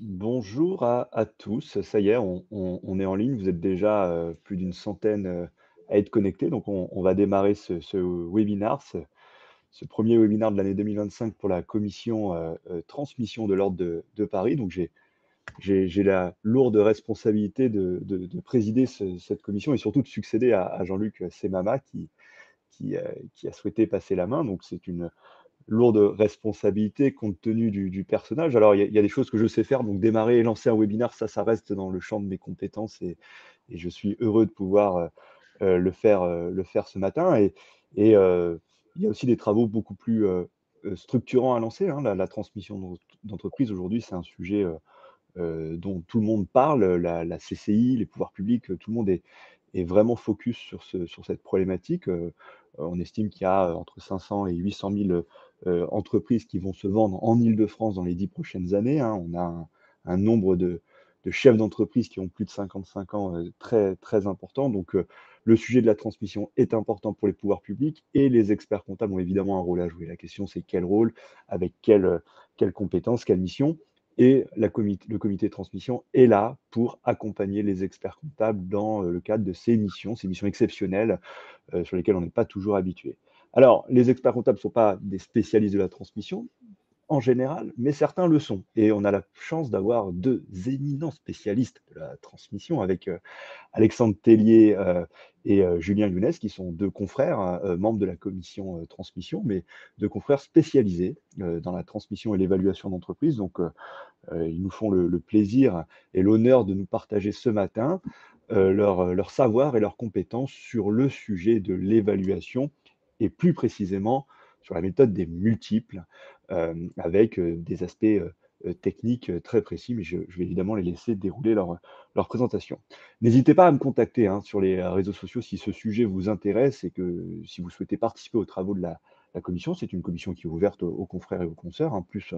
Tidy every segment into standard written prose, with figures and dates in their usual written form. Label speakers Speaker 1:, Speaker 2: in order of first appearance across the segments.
Speaker 1: Bonjour à tous. Ça y est, on est en ligne. Vous êtes déjà plus d'une centaine à être connectés. Donc, on va démarrer ce webinar, ce premier webinaire de l'année 2025 pour la commission transmission de l'Ordre de Paris. Donc, j'ai la lourde responsabilité de présider cette commission et surtout de succéder à Jean-Luc Semama qui, euh, qui a souhaité passer la main. Donc, c'est une lourde responsabilité compte tenu du personnage. Alors, il y a des choses que je sais faire, donc démarrer et lancer un webinaire, ça reste dans le champ de mes compétences et je suis heureux de pouvoir, le faire ce matin et il y a aussi des travaux beaucoup plus, structurants à lancer, hein. La transmission d'entreprise aujourd'hui, c'est un sujet, dont tout le monde parle, la CCI, les pouvoirs publics, tout le monde est vraiment focus sur cette problématique. On estime qu'il y a, entre 500 et 800 000 entreprises qui vont se vendre en Île-de-France dans les 10 prochaines années, hein. On a un nombre de chefs d'entreprise qui ont plus de 55 ans, très, très important. Donc, le sujet de la transmission est important pour les pouvoirs publics et les experts comptables ont évidemment un rôle à jouer. La question, c'est quel rôle, avec quelles compétences, quelle mission? Et le comité de transmission est là pour accompagner les experts comptables dans, le cadre de ces missions exceptionnelles, sur lesquelles on n'est pas toujours habitué. Alors, les experts comptables ne sont pas des spécialistes de la transmission, en général, mais certains le sont et on a la chance d'avoir 2 éminents spécialistes de la transmission avec, Alexandre Tellier, et Julien Younes, qui sont 2 confrères, hein, membres de la commission, transmission, mais 2 confrères spécialisés, dans la transmission et l'évaluation d'entreprise. Donc, ils nous font le plaisir et l'honneur de nous partager ce matin, leur savoir et leurs compétences sur le sujet de l'évaluation et plus précisément sur la méthode des multiples, avec, des aspects, techniques, très précis, mais je vais évidemment les laisser dérouler leur présentation. N'hésitez pas à me contacter, hein, sur les, réseaux sociaux si ce sujet vous intéresse et que si vous souhaitez participer aux travaux de la commission. C'est une commission qui est ouverte aux confrères et aux consoeurs, hein, plus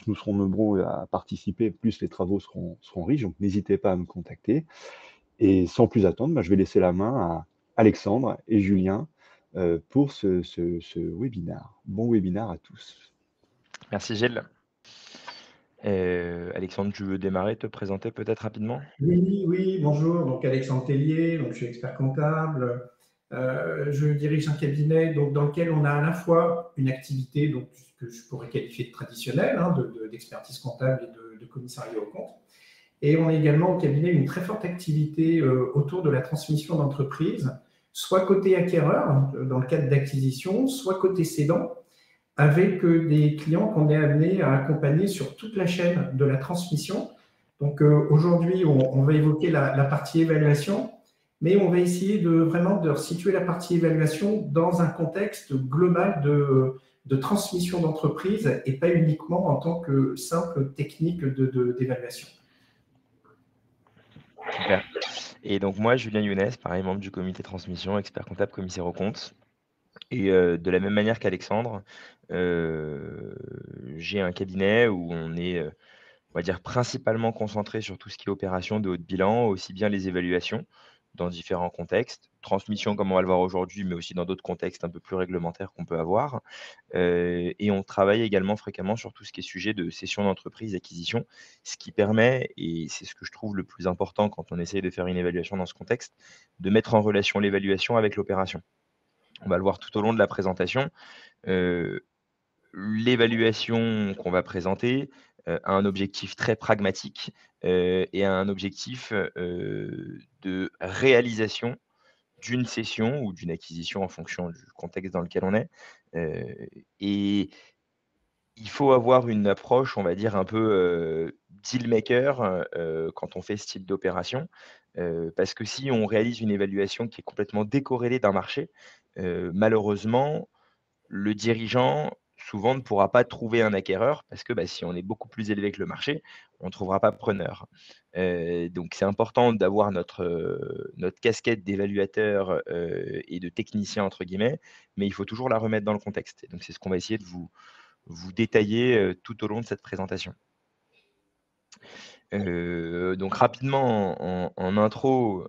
Speaker 1: nous serons nombreux à participer, plus les travaux seront riches. Donc n'hésitez pas à me contacter. Et sans plus attendre, bah, je vais laisser la main à Alexandre et Julien pour ce webinaire. Bon webinaire à tous.
Speaker 2: Merci Gilles. Alexandre, tu veux démarrer, te présenter peut-être rapidement?
Speaker 3: Oui, oui, bonjour. Donc Alexandre Tellier, donc je suis expert comptable. Je dirige un cabinet donc, dans lequel on a à la fois une activité donc, que je pourrais qualifier de traditionnelle, hein, d'expertise comptable et de commissariat aux comptes. Et on a également au cabinet une très forte activité autour de la transmission d'entreprise, soit côté acquéreur, hein, dans le cadre d'acquisition, soit côté cédant, avec des clients qu'on est amené à accompagner sur toute la chaîne de la transmission. Donc aujourd'hui, on va évoquer la partie évaluation, mais on va essayer vraiment de resituer la partie évaluation dans un contexte global de transmission d'entreprise et pas uniquement en tant que simple technique d'évaluation.
Speaker 2: Super. Et donc moi, Julien Younes, pareil, membre du comité transmission, expert comptable, commissaire aux comptes. Et de la même manière qu'Alexandre, heu, j'ai un cabinet où on est, on va dire principalement concentré sur tout ce qui est opération de haut de bilan, aussi bien les évaluations dans différents contextes, transmission comme on va le voir aujourd'hui, mais aussi dans d'autres contextes un peu plus réglementaires qu'on peut avoir. Et on travaille également fréquemment sur tout ce qui est sujet de cession d'entreprise, acquisition, ce qui permet, et c'est ce que je trouve le plus important quand on essaye de faire une évaluation dans ce contexte, de mettre en relation l'évaluation avec l'opération. On va le voir tout au long de la présentation. Heu, L'évaluation qu'on va présenter, a un objectif très pragmatique, et a un objectif, de réalisation d'une cession ou d'une acquisition en fonction du contexte dans lequel on est. Heu et il faut avoir une approche, on va dire, un peu, deal maker, quand on fait ce type d'opération. Parce que si on réalise une évaluation qui est complètement décorrélée d'un marché, malheureusement, le dirigeant, souvent, ne pourra pas trouver un acquéreur parce que, bah, si on est beaucoup plus élevé que le marché, on ne trouvera pas preneur. Donc c'est important d'avoir notre casquette d'évaluateur, et de «technicien» entre guillemets, mais il faut toujours la remettre dans le contexte. Et donc c'est ce qu'on va essayer de vous détailler, tout au long de cette présentation. Donc rapidement en intro,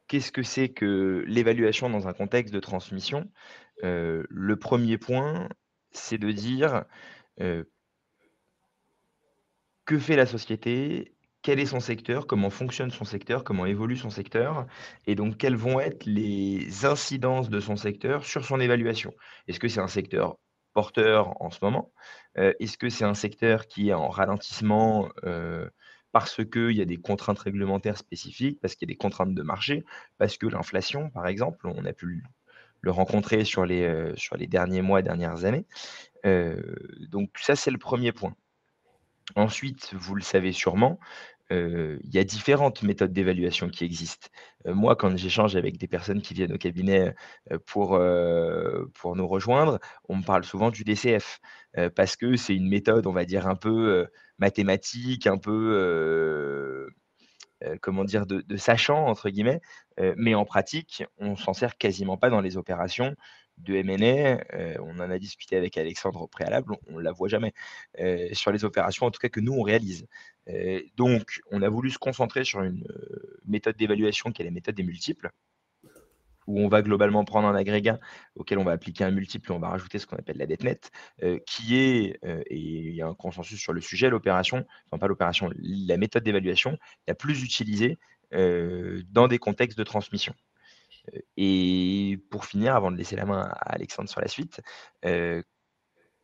Speaker 2: qu'est-ce que c'est que l'évaluation dans un contexte de transmission? Le premier point, c'est de dire, heu, que fait la société, quel est son secteur, comment fonctionne son secteur, comment évolue son secteur, et donc quelles vont être les incidences de son secteur sur son évaluation. Est-ce que c'est un secteur porteur en ce moment? Est-ce que c'est un secteur qui est en ralentissement, parce qu'il y a des contraintes réglementaires spécifiques, parce qu'il y a des contraintes de marché, parce que l'inflation, par exemple, on a pu le rencontrer sur les derniers mois, dernières années. Donc ça, c'est le premier point. Ensuite, vous le savez sûrement, il y a différentes méthodes d'évaluation qui existent. Moi, quand j'échange avec des personnes qui viennent au cabinet, pour nous rejoindre, on me parle souvent du DCF, parce que c'est une méthode, on va dire, un peu, mathématique, un peu, comment dire? De «sachant» entre guillemets, mais en pratique, on s'en sert quasiment pas dans les opérations de M&A. On en a discuté avec Alexandre au préalable, on la voit jamais, sur les opérations en tout cas que nous on réalise. Donc on a voulu se concentrer sur une, méthode d'évaluation qui est la méthode des multiples, où on va globalement prendre un agrégat auquel on va appliquer un multiple et on va rajouter ce qu'on appelle la dette nette, qui est, et il y a un consensus sur le sujet, l'opération, enfin pas l'opération, la méthode d'évaluation la plus utilisée, dans des contextes de transmission. Et pour finir, avant de laisser la main à Alexandre sur la suite, heu,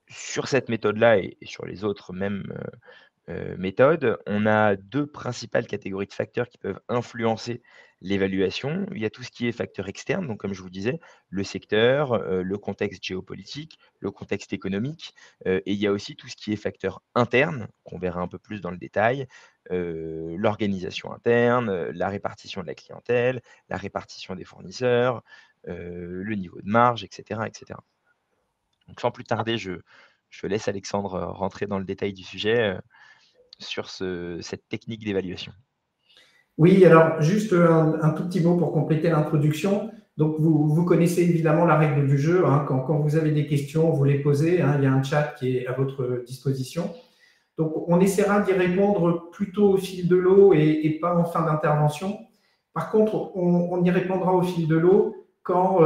Speaker 2: sur cette méthode-là et sur les autres mêmes, méthode, on a 2 principales catégories de facteurs qui peuvent influencer l'évaluation. Il y a tout ce qui est facteur externe, donc comme je vous disais, le secteur, le contexte géopolitique, le contexte économique, et il y a aussi tout ce qui est facteur interne, qu'on verra un peu plus dans le détail, l'organisation interne, la répartition de la clientèle, la répartition des fournisseurs, le niveau de marge, et cetera, et cetera. Donc sans plus tarder, je laisse Alexandre, rentrer dans le détail du sujet, sur cette technique d'évaluation.
Speaker 3: Oui, alors juste un tout petit mot pour compléter l'introduction. Donc, vous connaissez évidemment la règle du jeu. Hein. Quand vous avez des questions, vous les posez. Hein. Il y a un chat qui est à votre disposition. Donc, on essaiera d'y répondre plutôt au fil de l'eau et pas en fin d'intervention. Par contre, on y répondra au fil de l'eau quand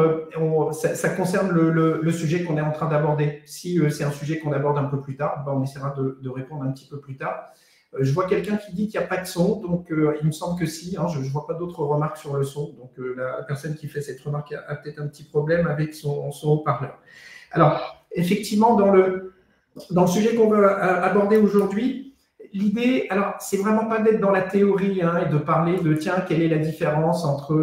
Speaker 3: ça concerne le sujet qu'on est en train d'aborder. Si c'est un sujet qu'on aborde un peu plus tard, ben, on essaiera de répondre un petit peu plus tard. Je vois quelqu'un qui dit qu'il n'y a pas de son, donc il me semble que si. Hein, je ne vois pas d'autres remarques sur le son. Donc, la personne qui fait cette remarque a peut-être un petit problème avec son haut-parleur. Alors, effectivement, dans le sujet qu'on veut aborder aujourd'hui, l'idée, alors, c'est vraiment pas d'être dans la théorie hein, et de parler de, tiens, quelle est la différence entre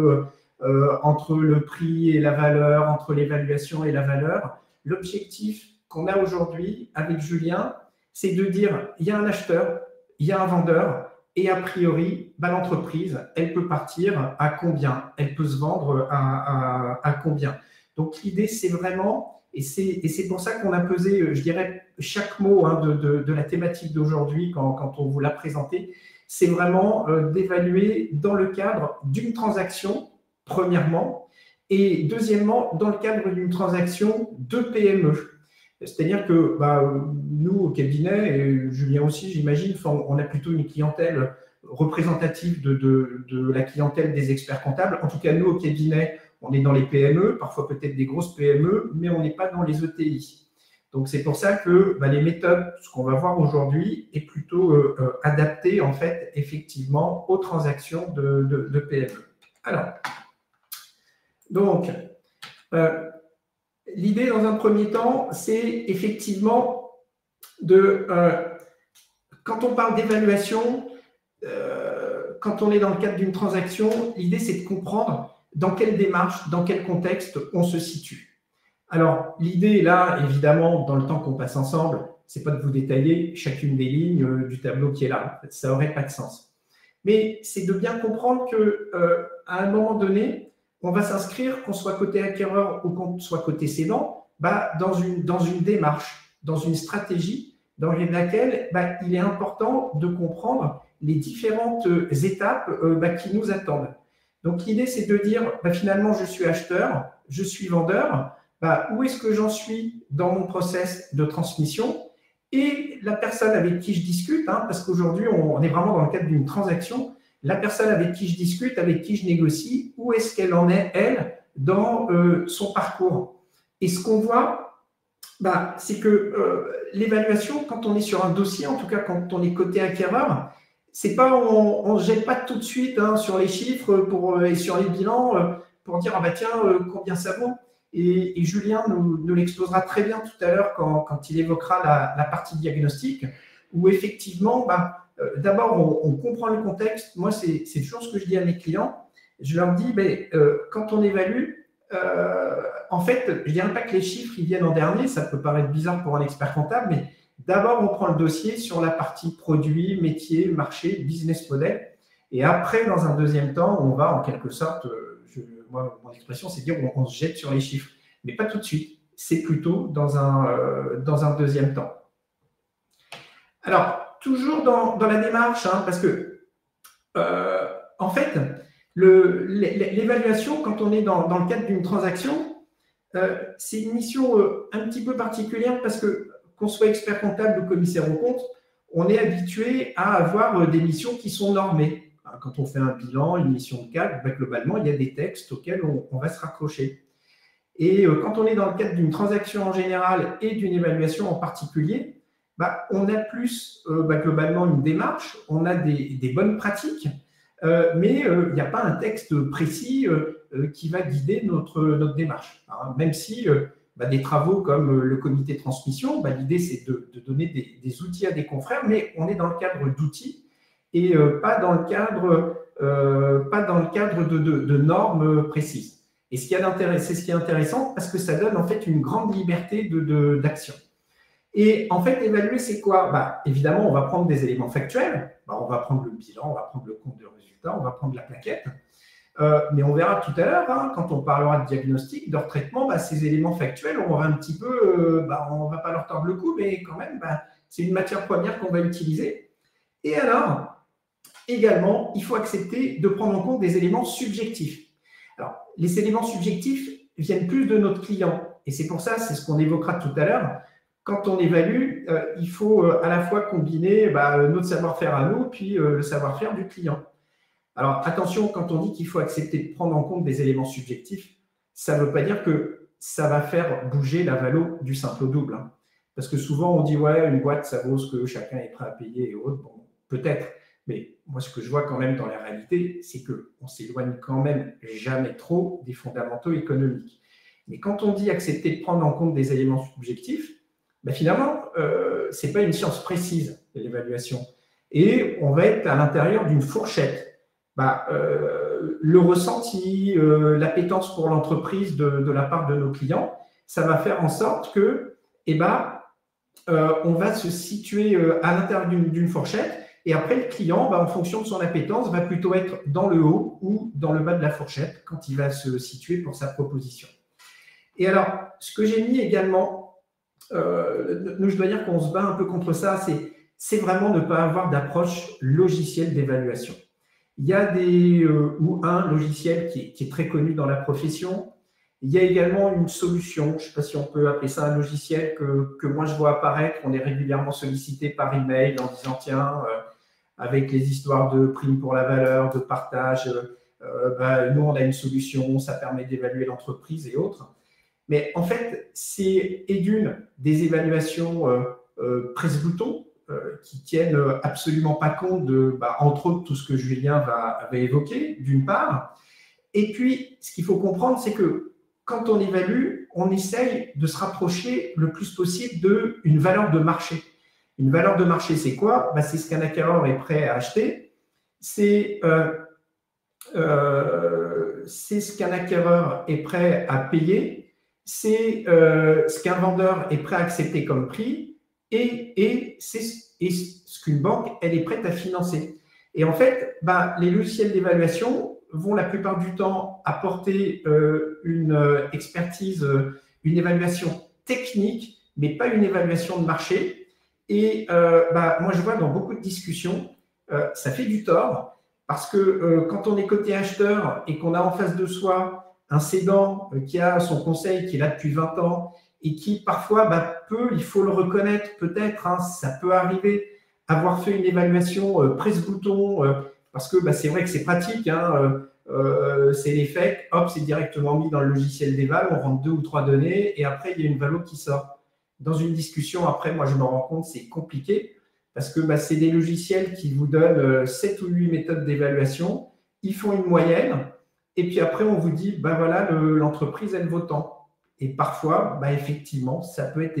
Speaker 3: le prix et la valeur, entre l'évaluation et la valeur. L'objectif qu'on a aujourd'hui avec Julien, c'est de dire, il y a un acheteur, il y a un vendeur, et a priori, bah, l'entreprise, elle peut partir à combien? Elle peut se vendre à combien? Donc, l'idée, c'est vraiment, et c'est pour ça qu'on a pesé, je dirais, chaque mot hein, de la thématique d'aujourd'hui quand on vous l'a présenté, c'est vraiment d'évaluer dans le cadre d'une transaction, premièrement, et deuxièmement, dans le cadre d'une transaction de PME. C'est-à-dire que bah, nous, au cabinet, et Julien aussi, j'imagine, on a plutôt une clientèle représentative de la clientèle des experts comptables. En tout cas, nous, au cabinet, on est dans les PME, parfois peut-être des grosses PME, mais on n'est pas dans les ETI. Donc, c'est pour ça que bah, les méthodes, ce qu'on va voir aujourd'hui, est plutôt adapté, en fait, effectivement, aux transactions de PME. Alors, donc, l'idée, dans un premier temps, c'est effectivement quand on parle d'évaluation, quand on est dans le cadre d'une transaction, l'idée, c'est de comprendre dans quelle démarche, dans quel contexte on se situe. Alors, l'idée, là, évidemment, dans le temps qu'on passe ensemble, c'est pas de vous détailler chacune des lignes du tableau qui est là. Ça n'aurait pas de sens. Mais c'est de bien comprendre qu'à un moment donné, on va s'inscrire, qu'on soit côté acquéreur ou qu'on soit côté cédant, bah, dans une démarche, dans une stratégie dans laquelle bah, il est important de comprendre les différentes étapes qui nous attendent. Donc, l'idée, c'est de dire, bah, finalement, je suis acheteur, je suis vendeur, bah, où est-ce que j'en suis dans mon process de transmission? Et la personne avec qui je discute, hein, parce qu'aujourd'hui, on est vraiment dans le cadre d'une transaction, la personne avec qui je discute, avec qui je négocie, où est-ce qu'elle en est, elle, dans son parcours? Et ce qu'on voit, C'est que l'évaluation, quand on est sur un dossier, en tout cas quand on est côté acquéreur, c'est pas, on ne jette pas tout de suite sur les chiffres et sur les bilans pour dire tiens, combien ça vaut. Et Julien nous l'exposera très bien tout à l'heure quand il évoquera la partie diagnostic, où effectivement, d'abord, on comprend le contexte. Moi, c'est toujours ce que je dis à mes clients. Je leur dis, quand on évalue, en fait, je ne dirais pas que les chiffres ils viennent en dernier, ça peut paraître bizarre pour un expert comptable, mais d'abord, on prend le dossier sur la partie produit, métier, marché, business model. Et après, dans un deuxième temps, on va en quelque sorte, moi, mon expression, c'est de dire on se jette sur les chiffres. Mais pas tout de suite. C'est plutôt dans un deuxième temps. Alors, toujours dans la démarche, parce que, en fait, l'évaluation, quand on est dans le cadre d'une transaction, c'est une mission un petit peu particulière parce que, qu'on soit expert comptable ou commissaire aux comptes, on est habitué à avoir des missions qui sont normées. Quand on fait un bilan, une mission de cadre, globalement, il y a des textes auxquels on va se raccrocher. Et quand on est dans le cadre d'une transaction en général et d'une évaluation en particulier, on a plus globalement une démarche, on a des bonnes pratiques, mais il n'y a pas un texte précis qui va guider notre démarche. Même si des travaux comme le comité de transmission, l'idée c'est de donner des outils à des confrères, mais on est dans le cadre d'outils et pas dans le cadre de normes précises. Et c'est ce qui est intéressant parce que ça donne en fait une grande liberté d'action. Et en fait, évaluer, c'est quoi? Évidemment, on va prendre des éléments factuels. On va prendre le bilan, on va prendre le compte de résultat, on va prendre la plaquette. Mais on verra tout à l'heure, quand on parlera de diagnostic, de retraitement, ces éléments factuels, on va un petit peu, on ne va pas leur tordre le cou, mais quand même, c'est une matière première qu'on va utiliser. Et alors, également, il faut accepter de prendre en compte des éléments subjectifs. Alors, les éléments subjectifs viennent plus de notre client. Et c'est pour ça, c'est ce qu'on évoquera tout à l'heure. Quand on évalue, il faut à la fois combiner notre savoir-faire à nous, puis le savoir-faire du client. Alors, attention, quand on dit qu'il faut accepter de prendre en compte des éléments subjectifs, ça ne veut pas dire que ça va faire bouger la valo du simple au double. Parce que souvent, on dit, ouais, une boîte, ça vaut ce que chacun est prêt à payer et autres. Bon, peut-être. Mais moi, ce que je vois quand même dans la réalité, c'est qu'on s'éloigne quand même jamais trop des fondamentaux économiques. Mais quand on dit accepter de prendre en compte des éléments subjectifs, finalement, ce n'est pas une science précise de l'évaluation. Et on va être à l'intérieur d'une fourchette. Le ressenti, l'appétence pour l'entreprise de la part de nos clients, ça va faire en sorte que, on va se situer à l'intérieur d'une fourchette. Et après, le client, en fonction de son appétence, va plutôt être dans le haut ou dans le bas de la fourchette quand il va se situer pour sa proposition. Et alors, ce que j'ai mis également, nous, je dois dire qu'on se bat un peu contre ça, c'est vraiment ne pas avoir d'approche logicielle d'évaluation. Il y a un logiciel qui est très connu dans la profession. Il y a également une solution, je ne sais pas si on peut appeler ça un logiciel que moi je vois apparaître. On est régulièrement sollicité par email en disant tiens, avec les histoires de primes pour la valeur, de partage, nous on a une solution, ça permet d'évaluer l'entreprise et autres. Mais en fait, c'est des évaluations presse-bouton qui tiennent absolument pas compte de, entre autres, tout ce que Julien avait évoqué, d'une part. Et puis, ce qu'il faut comprendre, c'est que quand on évalue, on essaye de se rapprocher le plus possible d'une valeur de marché. Une valeur de marché, c'est quoi? C'est ce qu'un acquéreur est prêt à acheter. C'est ce qu'un acquéreur est prêt à payer. C'est ce qu'un vendeur est prêt à accepter comme prix. Et c'est ce qu'une banque, elle est prête à financer. Et en fait, les logiciels d'évaluation vont la plupart du temps apporter une expertise, une évaluation technique, mais pas une évaluation de marché. Et moi, je vois dans beaucoup de discussions, ça fait du tort, parce que quand on est côté acheteur et qu'on a en face de soi un cédant qui a son conseil, qui est là depuis 20 ans, et qui parfois il faut le reconnaître peut-être, ça peut arriver, avoir fait une évaluation presse-bouton, parce que c'est vrai que c'est pratique, c'est l'effet, hop, c'est directement mis dans le logiciel d'éval, on rentre 2 ou 3 données et après il y a une valo qui sort. dans une discussion, après, moi, je me rends compte, c'est compliqué parce que c'est des logiciels qui vous donnent 7 ou 8 méthodes d'évaluation. Ils font une moyenne et puis après, on vous dit, voilà, l'entreprise, elle vaut tant. Et parfois, effectivement, ça peut être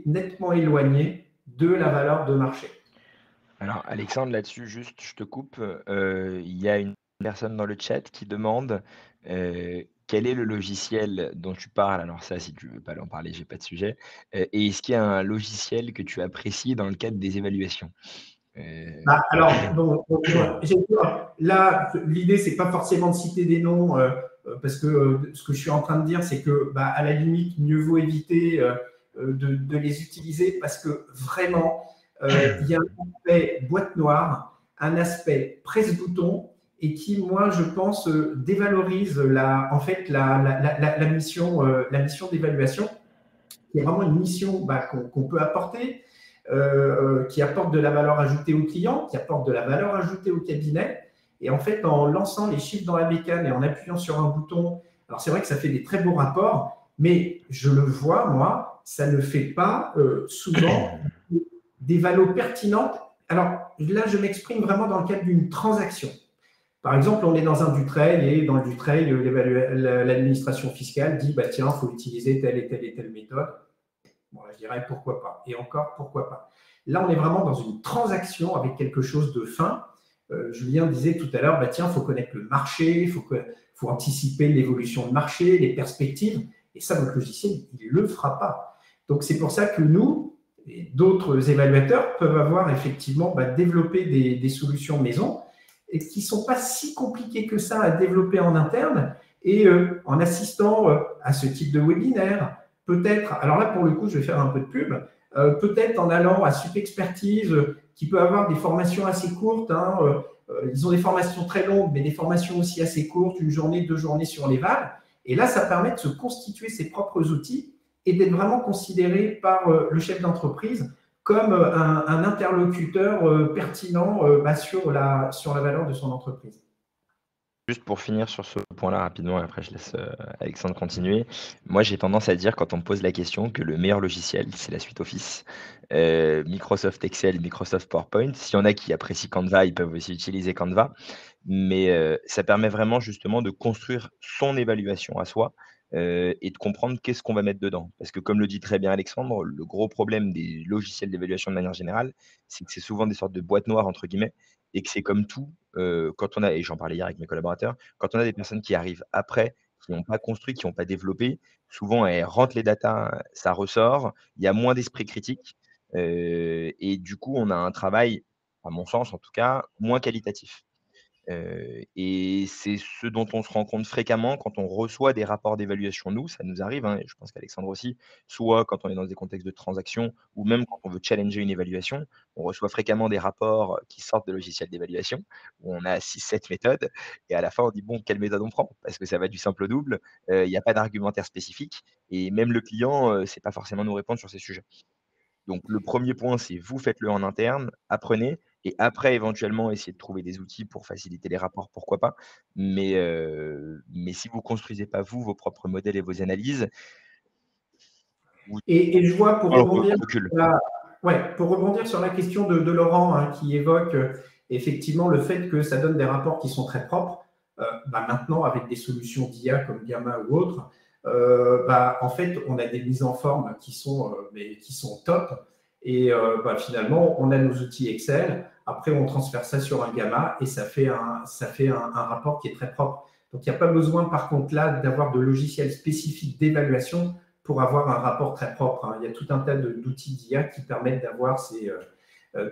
Speaker 3: nettement éloigné de la valeur de marché.
Speaker 2: Alors, Alexandre, là-dessus, juste, je te coupe. Il y a une personne dans le chat qui demande quel est le logiciel dont tu parles. Alors, ça, si tu veux pas en parler, j'ai pas de sujet. Et est-ce qu'il y a un logiciel que tu apprécies dans le cadre des évaluations?
Speaker 3: Alors, là, l'idée, c'est pas forcément de citer des noms, parce que ce que je suis en train de dire, c'est que, à la limite, mieux vaut éviter de les utiliser parce que vraiment, il y a un aspect boîte noire, un aspect presse-bouton et qui, moi, je pense, dévalorise la mission d'évaluation, qui est vraiment une mission qu'on peut apporter. Qui apporte de la valeur ajoutée au client, qui apporte de la valeur ajoutée au cabinet. Et en fait, en lançant les chiffres dans la bécane et en appuyant sur un bouton, alors c'est vrai que ça fait des très beaux rapports, mais je le vois, moi, ça ne fait pas souvent des valos pertinentes. Alors là, je m'exprime vraiment dans le cadre d'une transaction. Par exemple, on est dans un Dutreil et dans le Dutreil, l'administration fiscale dit tiens, il faut utiliser telle et telle et telle méthode. Bon, je dirais pourquoi pas. Et encore, pourquoi pas. Là, on est vraiment dans une transaction avec quelque chose de fin. Julien disait tout à l'heure, tiens, il faut connaître le marché, il faut anticiper l'évolution de marché, les perspectives. Et ça, votre logiciel, il ne le fera pas. Donc, c'est pour ça que nous, et d'autres évaluateurs peuvent avoir effectivement développé des solutions maison et qui ne sont pas si compliquées que ça à développer en interne. Et en assistant à ce type de webinaire, peut-être, alors là pour le coup je vais faire un peu de pub, peut-être en allant à Supexpertise qui peut avoir des formations assez courtes, ils ont des formations très longues mais des formations aussi assez courtes, 1 journée, 2 journées sur l'éval, et là ça permet de se constituer ses propres outils et d'être vraiment considéré par le chef d'entreprise comme un interlocuteur pertinent sur la valeur de son entreprise.
Speaker 2: Juste pour finir sur ce point-là rapidement, et après je laisse Alexandre continuer. Moi, j'ai tendance à dire, quand on me pose la question, que le meilleur logiciel, c'est la suite Office. Microsoft Excel, Microsoft PowerPoint. S'il y en a qui apprécient Canva, ils peuvent aussi utiliser Canva. Mais ça permet vraiment justement de construire son évaluation à soi et de comprendre qu'est-ce qu'on va mettre dedans. Parce que comme le dit très bien Alexandre, le gros problème des logiciels d'évaluation de manière générale, c'est que c'est souvent des sortes de boîtes noires, entre guillemets, et que c'est comme tout, quand on a, et j'en parlais hier avec mes collaborateurs, quand on a des personnes qui arrivent après, qui n'ont pas construit, qui n'ont pas développé, souvent elles rentrent les datas, ça ressort, il y a moins d'esprit critique et du coup, on a un travail, à mon sens en tout cas, moins qualitatif. Et c'est ce dont on se rend compte fréquemment quand on reçoit des rapports d'évaluation. Nous, ça nous arrive, et je pense qu'Alexandre aussi, soit quand on est dans des contextes de transaction ou même quand on veut challenger une évaluation, on reçoit fréquemment des rapports qui sortent de logiciels d'évaluation où on a 6-7 méthodes et à la fin on dit bon, quelle méthode on prend? Parce que ça va du simple au double, il n'y a pas d'argumentaire spécifique et même le client ne sait pas forcément nous répondre sur ces sujets. Donc le premier point, c'est vous faites-le en interne, apprenez et après éventuellement essayez de trouver des outils pour faciliter les rapports, pourquoi pas. Mais si vous construisez pas vous, vos propres modèles et vos analyses, vous
Speaker 3: Et je vois, pour rebondir,
Speaker 2: recul.
Speaker 3: pour rebondir sur la question de Laurent qui évoque effectivement le fait que ça donne des rapports qui sont très propres, maintenant avec des solutions d'IA comme Gamma ou autres, en fait on a des mises en forme qui sont top et finalement on a nos outils Excel, après on transfère ça sur un Gamma et ça fait un rapport qui est très propre. Donc il n'y a pas besoin par contre là d'avoir de logiciels spécifiques d'évaluation pour avoir un rapport très propre. Il y a tout un tas d'outils d'IA qui permettent d'avoir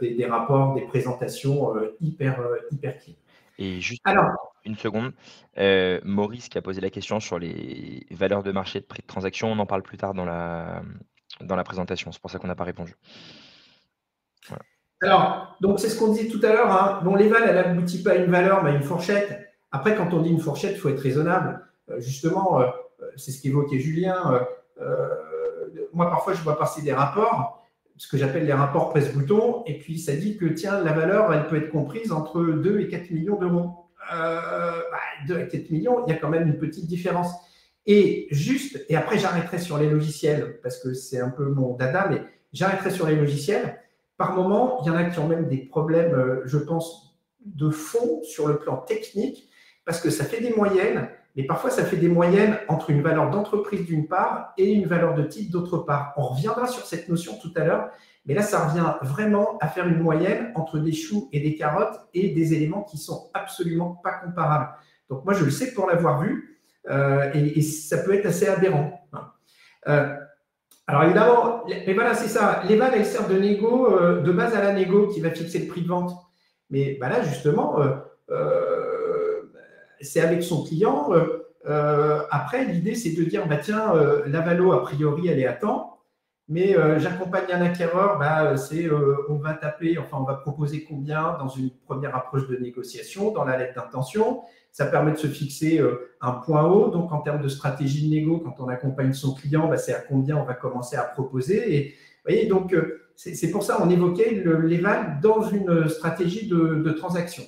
Speaker 3: des rapports, des présentations hyper clean.
Speaker 2: Et juste
Speaker 3: Alors,
Speaker 2: une seconde, Maurice qui a posé la question sur les valeurs de marché de prix de transaction, on en parle plus tard dans la présentation, c'est pour ça qu'on n'a pas répondu. Voilà.
Speaker 3: Alors, donc c'est ce qu'on disait tout à l'heure. Bon, l'éval, elle n'aboutit pas à une valeur, mais à une fourchette. Après, quand on dit une fourchette, il faut être raisonnable. Justement, c'est ce qu'évoquait Julien. Moi, parfois, je vois passer des rapports, ce que j'appelle les rapports presse-bouton, et puis ça dit que, tiens, la valeur, elle peut être comprise entre 2 et 4 millions d'euros. 2 à 4 millions, il y a quand même une petite différence. Et après j'arrêterai sur les logiciels, parce que c'est un peu mon dada, mais j'arrêterai sur les logiciels. Par moment, il y en a qui ont même des problèmes, je pense, de fond sur le plan technique, parce que ça fait des moyennes, mais parfois ça fait des moyennes entre une valeur d'entreprise d'une part et une valeur de titre d'autre part. On reviendra sur cette notion tout à l'heure, mais là, ça revient vraiment à faire une moyenne entre des choux et des carottes et des éléments qui ne sont absolument pas comparables. Donc moi, je le sais pour l'avoir vu, et ça peut être assez aberrant. Alors évidemment, mais voilà, c'est ça. L'éval, elle sert de négo, de base à la négo qui va fixer le prix de vente. Mais bah là, justement, c'est avec son client. Après, l'idée, c'est de dire, bah, tiens, la valo, a priori, elle est à temps. Mais j'accompagne un acquéreur, on va taper, enfin on va proposer combien dans une première approche de négociation, dans la lettre d'intention. Ça permet de se fixer un point haut. Donc en termes de stratégie de négo, quand on accompagne son client, c'est à combien on va commencer à proposer. Et vous voyez, donc c'est pour ça qu'on évoquait l'éval dans une stratégie de transaction.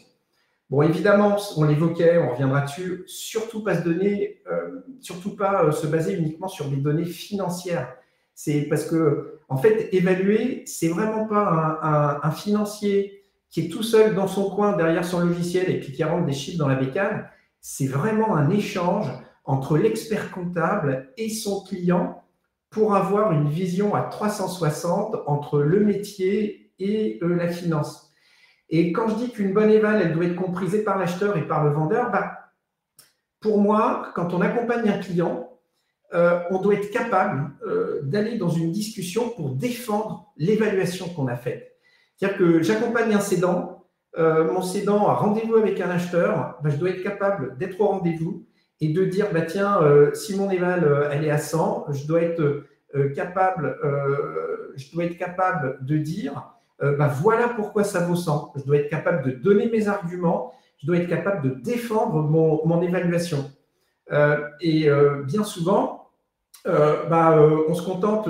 Speaker 3: Bon, évidemment, on l'évoquait, on reviendra dessus, surtout pas se baser uniquement sur des données financières. C'est parce que, en fait, évaluer, c'est vraiment pas un financier qui est tout seul dans son coin derrière son logiciel et puis qui rentre des chiffres dans la bécane. C'est vraiment un échange entre l'expert comptable et son client pour avoir une vision à 360 entre le métier et la finance. Et quand je dis qu'une bonne éval, elle doit être comprise et par l'acheteur et par le vendeur, pour moi, quand on accompagne un client, on doit être capable d'aller dans une discussion pour défendre l'évaluation qu'on a faite. C'est-à-dire que j'accompagne un cédant, mon cédant a rendez-vous avec un acheteur, je dois être capable d'être au rendez-vous et de dire, tiens, si mon éval, elle est à 100, je dois être capable de dire, voilà pourquoi ça vaut 100. Je dois être capable de donner mes arguments, je dois être capable de défendre mon évaluation. Et bien souvent, on se contente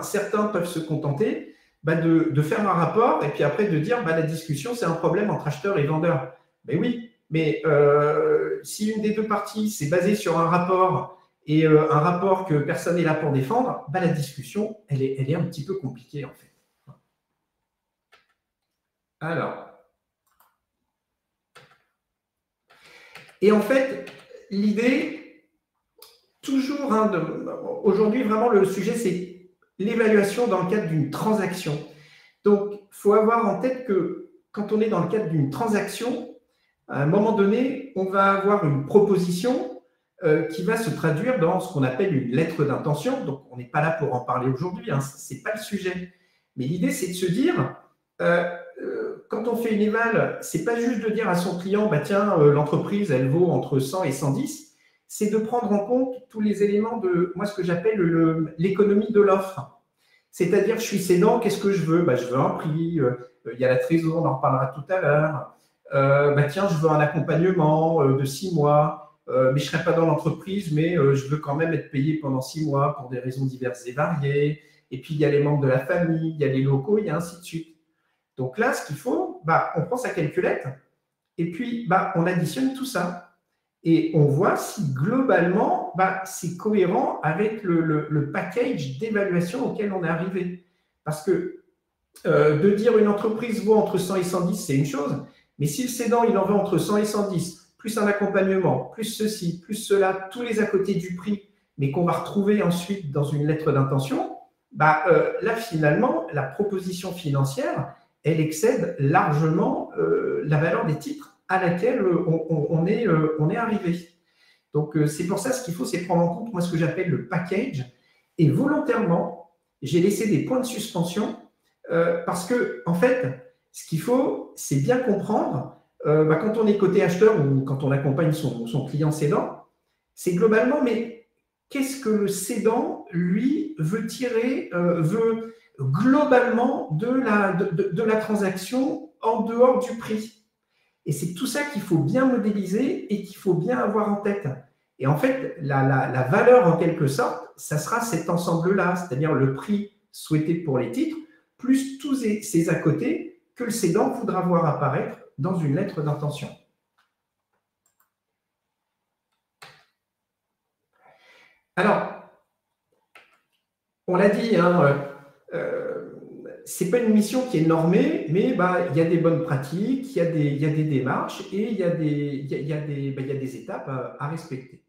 Speaker 3: certains peuvent se contenter de faire un rapport et puis après de dire la discussion, c'est un problème entre acheteur et vendeur. Ben oui, mais si une des deux parties s'est basée sur un rapport et un rapport que personne n'est là pour défendre, la discussion, elle est un petit peu compliquée en fait. Alors, et en fait, l'idée, toujours, aujourd'hui, vraiment, le sujet, c'est l'évaluation dans le cadre d'une transaction. Donc, il faut avoir en tête que quand on est dans le cadre d'une transaction, à un moment donné, on va avoir une proposition qui va se traduire dans ce qu'on appelle une lettre d'intention. Donc, on n'est pas là pour en parler aujourd'hui, ce n'est pas le sujet. Mais l'idée, c'est de se dire, quand on fait une éval, ce n'est pas juste de dire à son client, tiens, l'entreprise, elle vaut entre 100 et 110, c'est de prendre en compte tous les éléments de, moi, ce que j'appelle l'économie de l'offre. C'est-à-dire, je suis cédant, qu'est-ce que je veux ? Je veux un prix, il y a la trésor, on en reparlera tout à l'heure. Tiens, je veux un accompagnement de 6 mois, mais je ne serai pas dans l'entreprise, mais je veux quand même être payé pendant 6 mois pour des raisons diverses et variées. Et puis, il y a les membres de la famille, il y a les locaux, et ainsi de suite. Donc là, ce qu'il faut, on prend sa calculette et puis on additionne tout ça. Et on voit si globalement, c'est cohérent avec le package d'évaluation auquel on est arrivé. Parce que de dire une entreprise vaut entre 100 et 110, c'est une chose. Mais si le cédant, il en veut entre 100 et 110, plus un accompagnement, plus ceci, plus cela, tous les à côté du prix, mais qu'on va retrouver ensuite dans une lettre d'intention, là, finalement, la proposition financière, elle excède largement la valeur des titres à laquelle on est arrivé. Donc, c'est pour ça, ce qu'il faut, c'est prendre en compte, moi, ce que j'appelle le package. Et volontairement, j'ai laissé des points de suspension parce que, en fait, ce qu'il faut, c'est bien comprendre, quand on est côté acheteur ou quand on accompagne son client cédant, c'est globalement, mais qu'est-ce que le cédant, lui, veut tirer, veut globalement de la transaction en dehors du prix. Et c'est tout ça qu'il faut bien modéliser et qu'il faut bien avoir en tête. Et en fait, la valeur, en quelque sorte, ça sera cet ensemble-là, c'est-à-dire le prix souhaité pour les titres, plus tous ces à côté que le cédant voudra voir apparaître dans une lettre d'intention. Alors, on l'a dit, hein, ce n'est pas une mission qui est normée, mais il y a des bonnes pratiques, il y a des démarches et il y a des étapes à respecter.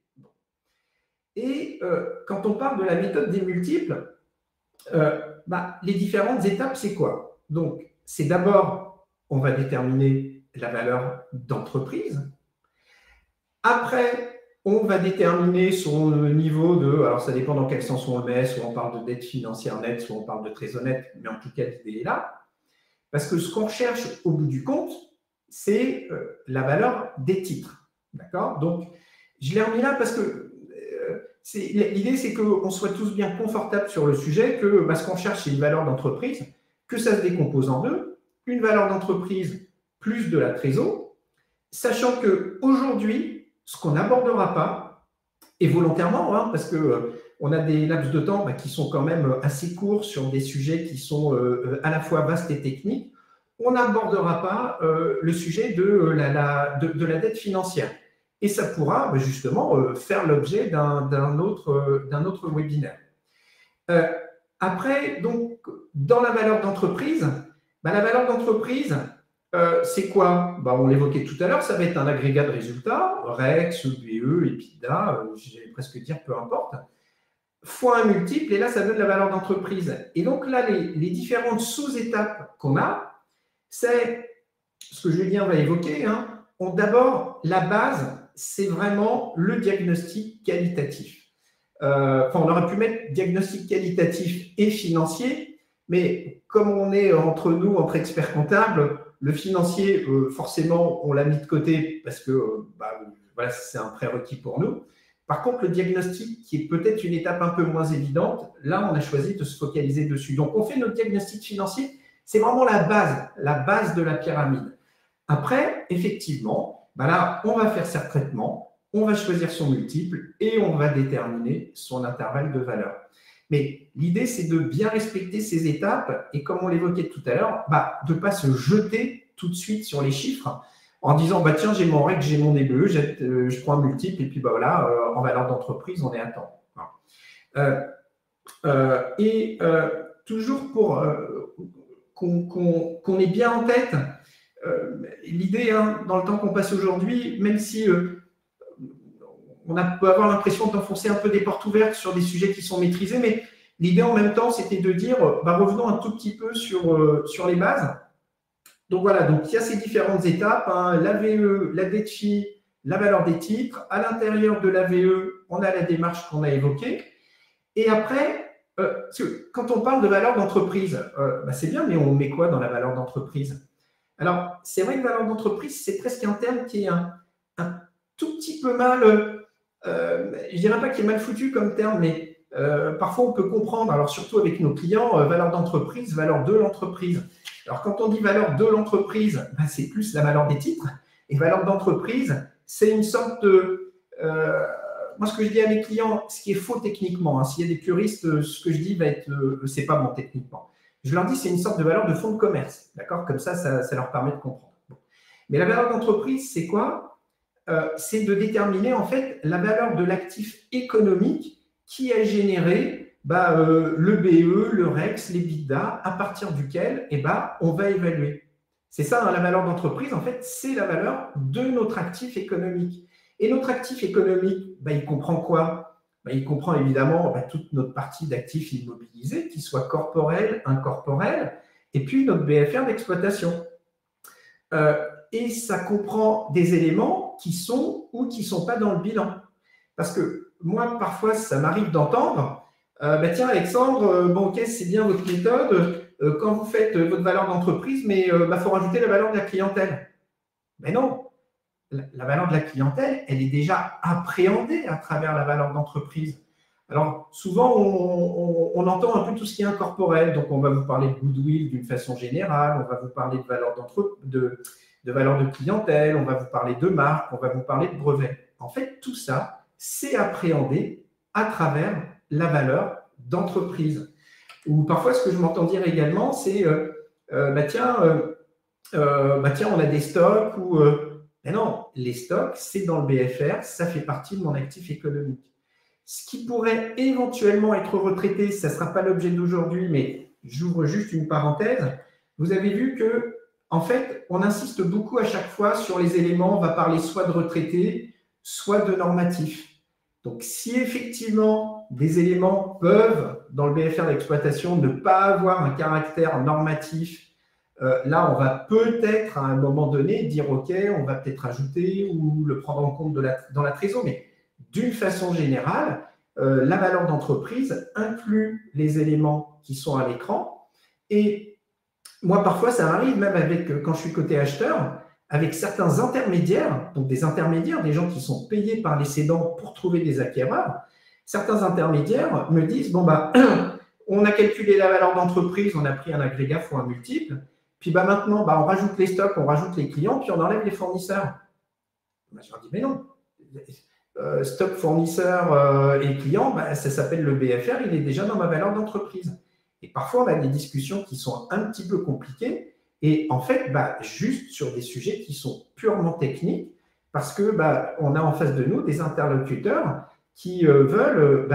Speaker 3: Et quand on parle de la méthode des multiples, les différentes étapes, c'est quoi? Donc, c'est d'abord, on va déterminer la valeur d'entreprise. Après, on va déterminer son niveau de, alors ça dépend dans quel sens on le met, soit on parle de dette financière nette, soit on parle de trésor net, mais en tout cas, l'idée est là. Parce que ce qu'on cherche au bout du compte, c'est la valeur des titres. D'accord? Donc, je l'ai remis là parce que l'idée, c'est qu'on soit tous bien confortables sur le sujet, que ce qu'on cherche, c'est une valeur d'entreprise, que ça se décompose en deux, une valeur d'entreprise plus de la trésor, sachant qu'aujourd'hui, ce qu'on n'abordera pas, et volontairement, hein, parce qu'on a des laps de temps qui sont quand même assez courts sur des sujets qui sont à la fois vastes et techniques, on n'abordera pas le sujet de la dette financière. Et ça pourra justement faire l'objet d'un autre webinaire. Après, donc, dans la valeur d'entreprise, la valeur d'entreprise, c'est quoi? On l'évoquait tout à l'heure, ça va être un agrégat de résultats, REX, BE, EBITDA, j'allais presque dire peu importe, fois un multiple, et là, ça donne la valeur d'entreprise. Et donc là, les différentes sous-étapes qu'on a, c'est ce que Julien va évoquer. Hein, d'abord, la base, c'est vraiment le diagnostic qualitatif. On aurait pu mettre diagnostic qualitatif et financier, mais comme on est entre nous, entre experts comptables, le financier, forcément, on l'a mis de côté parce que voilà, c'est un prérequis pour nous. Par contre, le diagnostic, qui est peut-être une étape un peu moins évidente, là, on a choisi de se focaliser dessus. Donc, on fait notre diagnostic financier, c'est vraiment la base de la pyramide. Après, effectivement, là, on va faire ses traitements, on va choisir son multiple et on va déterminer son intervalle de valeur. Mais l'idée, c'est de bien respecter ces étapes et comme on l'évoquait tout à l'heure, de ne pas se jeter tout de suite sur les chiffres en disant tiens, j'ai mon REC, j'ai mon EBE, je prends un multiple et puis voilà, en valeur d'entreprise, on est à temps. Toujours pour qu'on ait bien en tête l'idée, hein, dans le temps qu'on passe aujourd'hui, même si on peut avoir l'impression d'enfoncer un peu des portes ouvertes sur des sujets qui sont maîtrisés, mais l'idée en même temps, c'était de dire, revenons un tout petit peu sur les bases. Donc voilà, donc il y a ces différentes étapes, hein, la VE, la dette FI, la valeur des titres. À l'intérieur de la VE, on a la démarche qu'on a évoquée. Et après, quand on parle de valeur d'entreprise, c'est bien, mais on met quoi dans la valeur d'entreprise? Alors, c'est vrai que valeur d'entreprise, c'est presque un terme qui est un tout petit peu mal, je ne dirais pas qu'il est mal foutu comme terme, mais parfois on peut comprendre, alors surtout avec nos clients, valeur d'entreprise, valeur de l'entreprise. Alors, quand on dit valeur de l'entreprise, c'est plus la valeur des titres. Et valeur d'entreprise, c'est une sorte de… moi, ce que je dis à mes clients, ce qui est faux techniquement, hein, s'il y a des puristes, ce que je dis va être… c'est pas bon techniquement. Je leur dis c'est une sorte de valeur de fonds de commerce. D'accord? Comme ça leur permet de comprendre. Bon. Mais la valeur d'entreprise, c'est quoi? C'est de déterminer en fait la valeur de l'actif économique qui a généré le BE, le REX, l'EBITDA, à partir duquel on va évaluer. C'est ça, hein, la valeur d'entreprise, en fait, c'est la valeur de notre actif économique. Et notre actif économique, il comprend quoi? Il comprend évidemment toute notre partie d'actifs immobilisés, qu'ils soient corporels, incorporels, et puis notre BFR d'exploitation. Et ça comprend des éléments qui sont ou qui ne sont pas dans le bilan. Parce que moi, parfois, ça m'arrive d'entendre tiens, Alexandre, ok, c'est bien votre méthode quand vous faites votre valeur d'entreprise, mais il faut rajouter la valeur de la clientèle. Mais non, la valeur de la clientèle, elle est déjà appréhendée à travers la valeur d'entreprise. Alors, souvent, on entend un peu tout ce qui est incorporel. Donc, on va vous parler de goodwill d'une façon générale, on va vous parler de valeur de valeur de clientèle, on va vous parler de marque, on va vous parler de brevet. En fait, tout ça, c'est appréhendé à travers la valeur d'entreprise. Ou parfois, ce que je m'entends dire également, c'est tiens, on a des stocks ou… mais non, les stocks, c'est dans le BFR, ça fait partie de mon actif économique. Ce qui pourrait éventuellement être retraité, ça ne sera pas l'objet d'aujourd'hui, mais j'ouvre juste une parenthèse. Vous avez vu que, en fait, on insiste beaucoup à chaque fois sur les éléments, on va parler soit de retraités, soit de normatifs. Donc, si effectivement des éléments peuvent, dans le BFR d'exploitation, ne pas avoir un caractère normatif, là, on va peut-être à un moment donné dire OK, on va peut-être ajouter ou le prendre en compte dans la trésor. Mais d'une façon générale, la valeur d'entreprise inclut les éléments qui sont à l'écran. Et moi, parfois, ça m'arrive même quand je suis côté acheteur, avec certains intermédiaires, donc des intermédiaires, des gens qui sont payés par les cédants pour trouver des acquéreurs. Certains intermédiaires me disent, bon, bah, on a calculé la valeur d'entreprise, on a pris un agrégat fois un multiple, puis maintenant, on rajoute les stocks, on rajoute les clients, puis on enlève les fournisseurs. Je leur dis, mais non. Stock, fournisseurs et clients, ça s'appelle le BFR, il est déjà dans ma valeur d'entreprise. Et parfois, on a des discussions qui sont un petit peu compliquées et en fait, juste sur des sujets qui sont purement techniques parce que on a en face de nous des interlocuteurs qui veulent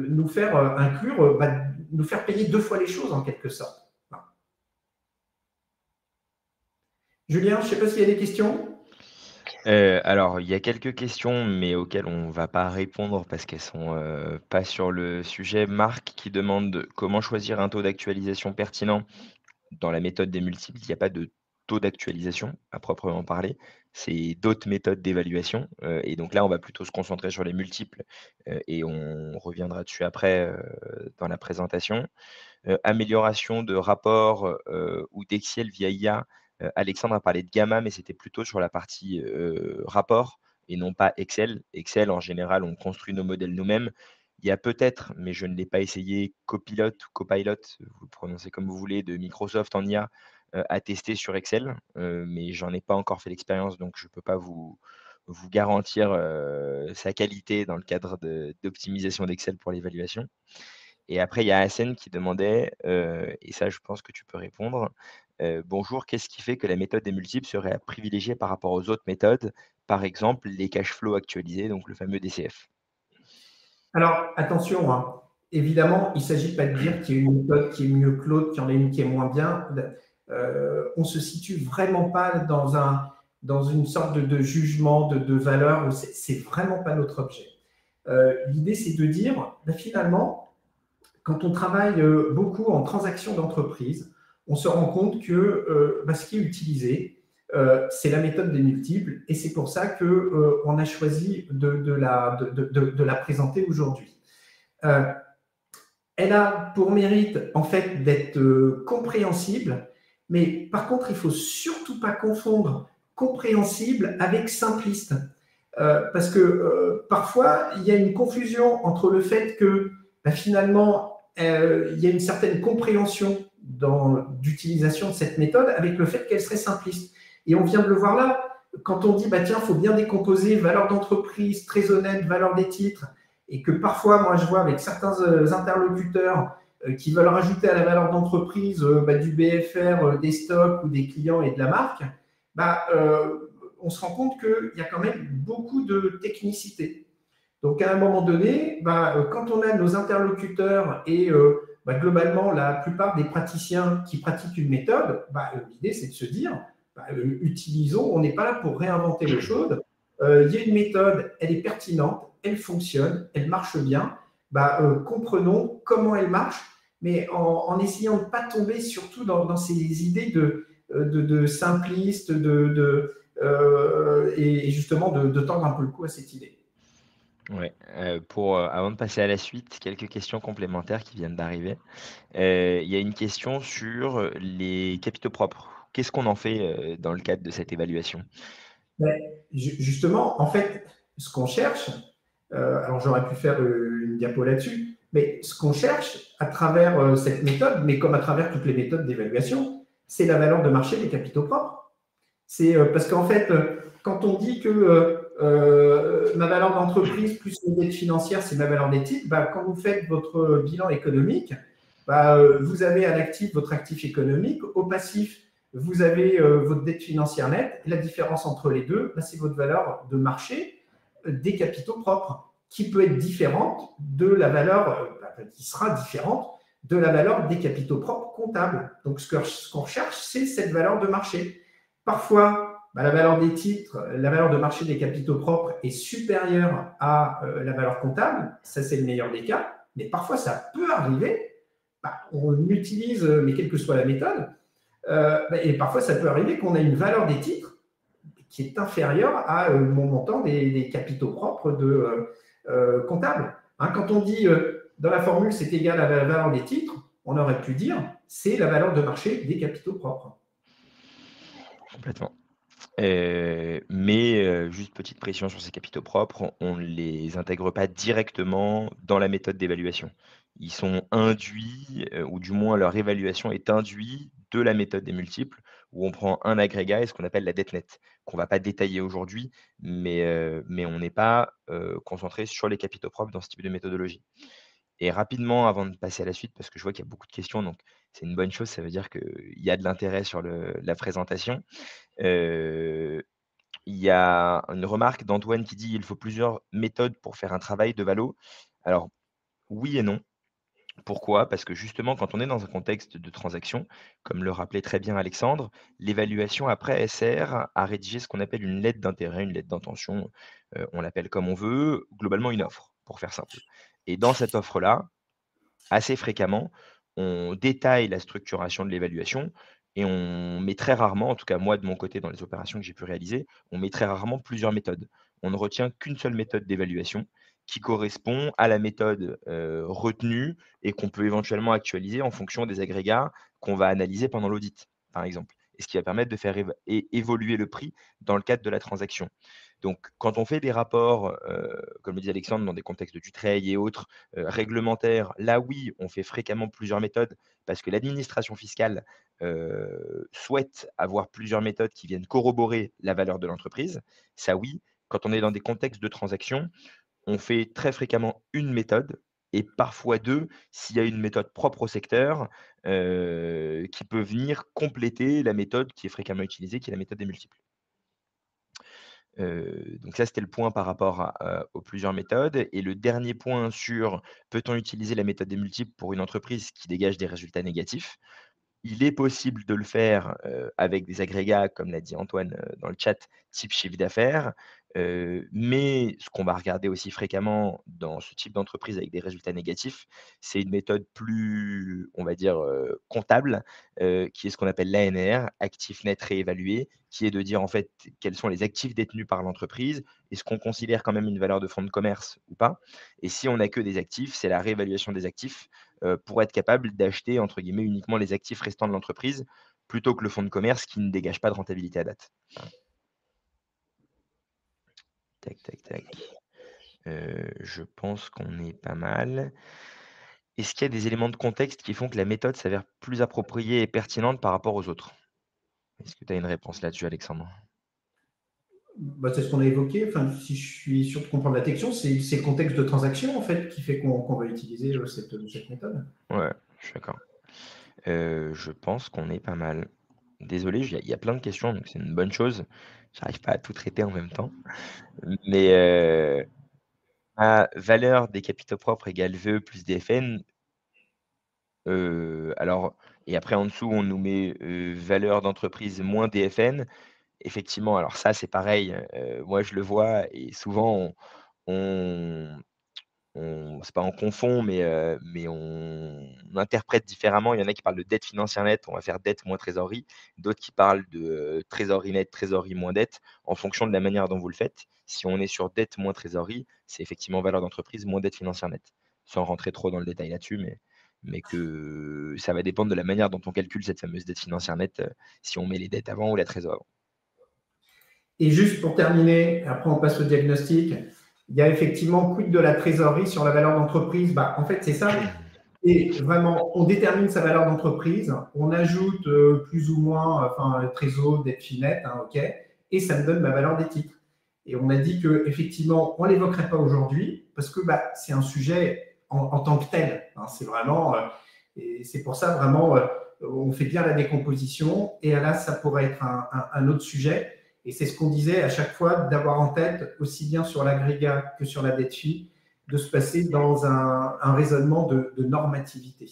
Speaker 3: nous faire inclure, nous faire payer 2 fois les choses en quelque sorte. Voilà. Julien, je ne sais pas s'il y a des questions.
Speaker 2: Alors, il y a quelques questions, mais auxquelles on ne va pas répondre parce qu'elles sont pas sur le sujet. Marc qui demande comment choisir un taux d'actualisation pertinent dans la méthode des multiples. Il n'y a pas de taux d'actualisation à proprement parler. C'est d'autres méthodes d'évaluation. Et donc là, on va plutôt se concentrer sur les multiples et on reviendra dessus après dans la présentation. Amélioration de rapport ou d'Excel via IA. Alexandre a parlé de Gamma, mais c'était plutôt sur la partie rapport et non pas Excel. Excel, en général, on construit nos modèles nous-mêmes. Il y a peut-être, mais je ne l'ai pas essayé, Copilot ou Copilot, vous le prononcez comme vous voulez, de Microsoft en IA à tester sur Excel, mais j'en ai pas encore fait l'expérience, donc je ne peux pas vous garantir sa qualité dans le cadre d'optimisation d'Excel pour l'évaluation. Et après, il y a Hassen qui demandait, et ça, je pense que tu peux répondre. Bonjour, qu'est-ce qui fait que la méthode des multiples serait à privilégier par rapport aux autres méthodes, par exemple les cash flows actualisés, donc le fameux DCF?
Speaker 3: Alors, attention, hein. Évidemment, il ne s'agit pas de dire qu'il y a une méthode qui est mieux que l'autre, qu'il y en a une qui est moins bien. On ne se situe vraiment pas dans une sorte de jugement, de valeur. Ce n'est vraiment pas notre objet. L'idée, c'est de dire, finalement, quand on travaille beaucoup en transaction d'entreprise, on se rend compte que ce qui est utilisé, c'est la méthode des multiples et c'est pour ça qu'on a choisi de la présenter aujourd'hui. Elle a pour mérite en fait d'être compréhensible, mais par contre, il ne faut surtout pas confondre compréhensible avec simpliste. Parce que parfois, il y a une confusion entre le fait que finalement, il y a une certaine compréhension d'utilisation de cette méthode avec le fait qu'elle serait simpliste. Et on vient de le voir là, quand on dit, tiens, il faut bien décomposer valeur d'entreprise, très honnête, valeur des titres, et que parfois, moi, je vois avec certains interlocuteurs qui veulent rajouter à la valeur d'entreprise du BFR, des stocks ou des clients et de la marque, on se rend compte qu'il y a quand même beaucoup de technicité. Donc, à un moment donné, quand on a nos interlocuteurs et globalement la plupart des praticiens qui pratiquent une méthode, l'idée, c'est de se dire, utilisons, on n'est pas là pour réinventer les choses. Il y a une méthode, elle est pertinente, elle fonctionne, elle marche bien. Comprenons comment elle marche, mais en essayant de ne pas tomber surtout dans ces idées de simplistes, et justement de tendre un peu le cou à cette idée.
Speaker 2: Ouais, avant de passer à la suite, quelques questions complémentaires qui viennent d'arriver. Il y a une question sur les capitaux propres. Qu'est-ce qu'on en fait dans le cadre de cette évaluation?
Speaker 3: Justement, en fait, ce qu'on cherche, alors j'aurais pu faire une diapo là-dessus, mais ce qu'on cherche à travers cette méthode, mais comme à travers toutes les méthodes d'évaluation, c'est la valeur de marché des capitaux propres. C'est parce qu'en fait, quand on dit que ma valeur d'entreprise plus une dette financière, c'est ma valeur des titres, quand vous faites votre bilan économique, vous avez à l'actif votre actif économique, au passif, vous avez votre dette financière nette. La différence entre les deux, c'est votre valeur de marché des capitaux propres. qui peut être différente de la valeur, qui sera différente de la valeur des capitaux propres comptables. Donc, ce qu'on recherche, c'est cette valeur de marché. Parfois, la valeur des titres, la valeur de marché des capitaux propres est supérieure à la valeur comptable. Ça, c'est le meilleur des cas. Mais parfois, ça peut arriver. On utilise, mais quelle que soit la méthode, et parfois, ça peut arriver qu'on ait une valeur des titres qui est inférieure à mon montant des capitaux propres comptables. Hein, quand on dit dans la formule c'est égal à la valeur des titres, on aurait pu dire c'est la valeur de marché des capitaux propres.
Speaker 2: Complètement. Mais juste petite précision sur ces capitaux propres, on ne les intègre pas directement dans la méthode d'évaluation. Ils sont induits, ou du moins leur évaluation est induite de la méthode des multiples, où on prend un agrégat et ce qu'on appelle la dette nette, qu'on ne va pas détailler aujourd'hui, mais on n'est pas concentré sur les capitaux propres dans ce type de méthodologie. Et rapidement, avant de passer à la suite, parce que je vois qu'il y a beaucoup de questions, donc c'est une bonne chose, ça veut dire qu'il y a de l'intérêt sur la présentation. Il y a une remarque d'Antoine qui dit: «Il faut plusieurs méthodes pour faire un travail de valo». Alors, oui et non. Pourquoi? Parce que justement, quand on est dans un contexte de transaction, comme le rappelait très bien Alexandre, l'évaluation après, elle sert à rédiger ce qu'on appelle une lettre d'intérêt, une lettre d'intention, on l'appelle comme on veut, globalement une offre, pour faire simple. Et dans cette offre-là, assez fréquemment, on détaille la structuration de l'évaluation et on met très rarement, en tout cas moi de mon côté dans les opérations que j'ai pu réaliser, on met très rarement plusieurs méthodes. On ne retient qu'une seule méthode d'évaluation qui correspond à la méthode retenue et qu'on peut éventuellement actualiser en fonction des agrégats qu'on va analyser pendant l'audit, par exemple. Et ce qui va permettre de faire évoluer le prix dans le cadre de la transaction. Donc, quand on fait des rapports, comme le dit Alexandre, dans des contextes de Dutreil et autres, réglementaires, là oui, on fait fréquemment plusieurs méthodes parce que l'administration fiscale souhaite avoir plusieurs méthodes qui viennent corroborer la valeur de l'entreprise. Ça oui, quand on est dans des contextes de transaction, on fait très fréquemment une méthode et parfois deux s'il y a une méthode propre au secteur qui peut venir compléter la méthode qui est fréquemment utilisée, qui est la méthode des multiples. Donc ça, c'était le point par rapport aux plusieurs méthodes et le dernier point sur peut-on utiliser la méthode des multiples pour une entreprise qui dégage des résultats négatifs? Il est possible de le faire, avec des agrégats, comme l'a dit Antoine, dans le chat, type chiffre d'affaires, mais ce qu'on va regarder aussi fréquemment dans ce type d'entreprise avec des résultats négatifs, c'est une méthode plus, on va dire, comptable, qui est ce qu'on appelle l'ANR, actifs nets réévalués, qui est de dire, en fait, quels sont les actifs détenus par l'entreprise, est-ce qu'on considère quand même une valeur de fonds de commerce ou pas? Et si on n'a que des actifs, c'est la réévaluation des actifs pour être capable d'acheter entre guillemets «uniquement les actifs restants de l'entreprise», plutôt que le fonds de commerce qui ne dégage pas de rentabilité à date. Tac, tac, tac. Je pense qu'on est pas mal. Est-ce qu'il y a des éléments de contexte qui font que la méthode s'avère plus appropriée et pertinente par rapport aux autres? Est-ce que tu as une réponse là-dessus, Alexandre?
Speaker 3: C'est ce qu'on a évoqué. Enfin, si je suis sûr de comprendre la question, c'est le contexte de transaction en fait qui fait qu'on va utiliser cette méthode.
Speaker 2: Ouais, je suis d'accord. Je pense qu'on est pas mal. Désolé, il y a plein de questions, donc c'est une bonne chose. J'arrive pas à tout traiter en même temps. Mais valeur des capitaux propres égale VE plus DFN. Alors et après en dessous, on nous met, valeur d'entreprise moins DFN. Effectivement, alors ça, c'est pareil, moi je le vois et souvent on c'est pas on confond, mais on interprète différemment. Il y en a qui parlent de dette financière nette, on va faire dette moins trésorerie. D'autres qui parlent de, trésorerie nette, trésorerie moins dette, en fonction de la manière dont vous le faites. Si on est sur dette moins trésorerie, c'est effectivement valeur d'entreprise moins dette financière nette. Sans rentrer trop dans le détail là-dessus, mais que ça va dépendre de la manière dont on calcule cette fameuse dette financière nette, si on met les dettes avant ou la trésorerie avant.
Speaker 3: Et juste pour terminer, après on passe au diagnostic, il y a effectivement quid de la trésorerie sur la valeur d'entreprise. En fait, c'est ça. Et vraiment, on détermine sa valeur d'entreprise, on ajoute plus ou moins, trésor, dette finette, ok, et ça me donne ma valeur des titres. Et on a dit que effectivement, on l'évoquerait pas aujourd'hui parce que c'est un sujet en tant que tel. C'est vraiment, et c'est pour ça vraiment, on fait bien la décomposition. Et là, ça pourrait être un autre sujet. Et c'est ce qu'on disait à chaque fois, d'avoir en tête, aussi bien sur l'agrégat que sur la dette fille, de se passer dans un raisonnement de normativité.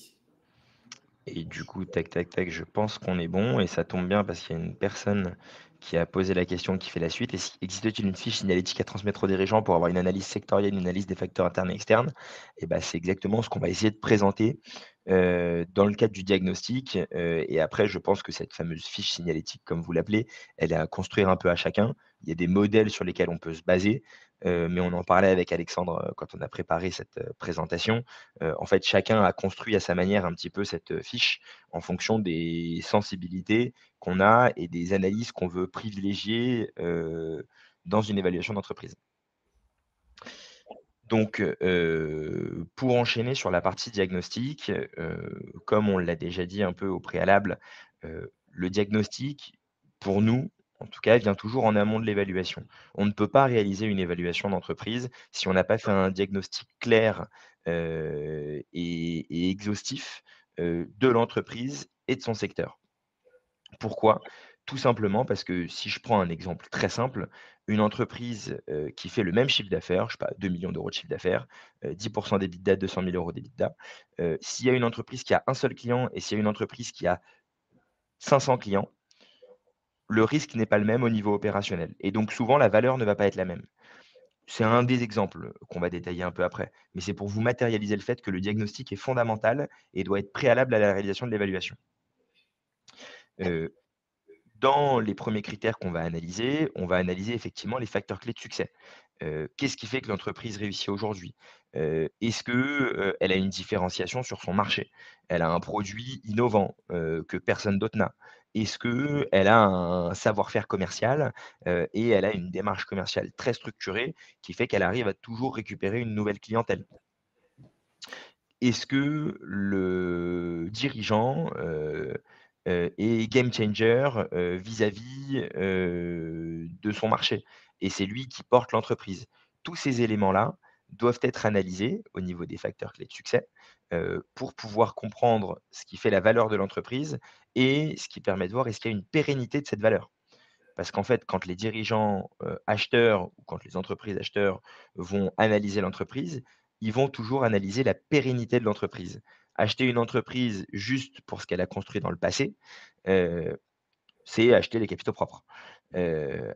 Speaker 2: Et du coup, tac, tac, tac, je pense qu'on est bon et ça tombe bien parce qu'il y a une personne qui a posé la question qui fait la suite. Existe-t-il une fiche signalétique à transmettre aux dirigeants pour avoir une analyse sectorielle, une analyse des facteurs internes et externes? Et ben, c'est exactement ce qu'on va essayer de présenter dans le cadre du diagnostic. Et après, je pense que cette fameuse fiche signalétique, comme vous l'appelez, elle est à construire un peu à chacun. Il y a des modèles sur lesquels on peut se baser, mais on en parlait avec Alexandre quand on a préparé cette présentation. En fait, chacun a construit à sa manière un petit peu cette fiche en fonction des sensibilités qu'on a et des analyses qu'on veut privilégier dans une évaluation d'entreprise. Donc, pour enchaîner sur la partie diagnostic, comme on l'a déjà dit un peu au préalable, le diagnostic, pour nous, en tout cas, vient toujours en amont de l'évaluation. On ne peut pas réaliser une évaluation d'entreprise si on n'a pas fait un diagnostic clair, et exhaustif, de l'entreprise et de son secteur. Pourquoi? Tout simplement parce que si je prends un exemple très simple, une entreprise, qui fait le même chiffre d'affaires, je sais pas, 2 millions d'euros de chiffre d'affaires, 10 d'EBITDA, 200 000 € d'EBITDA. S'il y a une entreprise qui a un seul client et s'il y a une entreprise qui a 500 clients, le risque n'est pas le même au niveau opérationnel et donc souvent la valeur ne va pas être la même. C'est un des exemples qu'on va détailler un peu après, mais c'est pour vous matérialiser le fait que le diagnostic est fondamental et doit être préalable à la réalisation de l'évaluation. Heu Dans les premiers critères qu'on va analyser, on va analyser effectivement les facteurs clés de succès. Qu'est-ce qui fait que l'entreprise réussit aujourd'hui? Est-ce que, elle a une différenciation sur son marché? Elle a un produit innovant, que personne d'autre n'a? Est-ce qu'elle a un savoir-faire commercial, et elle a une démarche commerciale très structurée qui fait qu'elle arrive à toujours récupérer une nouvelle clientèle? Est-ce que le dirigeant, est game changer, vis-à-vis, de son marché? Et c'est lui qui porte l'entreprise. Tous ces éléments-là doivent être analysés au niveau des facteurs clés de succès, pour pouvoir comprendre ce qui fait la valeur de l'entreprise et ce qui permet de voir est-ce qu'il y a une pérennité de cette valeur. Parce qu'en fait, quand les dirigeants, acheteurs ou quand les entreprises acheteurs vont analyser l'entreprise, ils vont toujours analyser la pérennité de l'entreprise. Acheter une entreprise juste pour ce qu'elle a construit dans le passé, heu, c'est acheter les capitaux propres.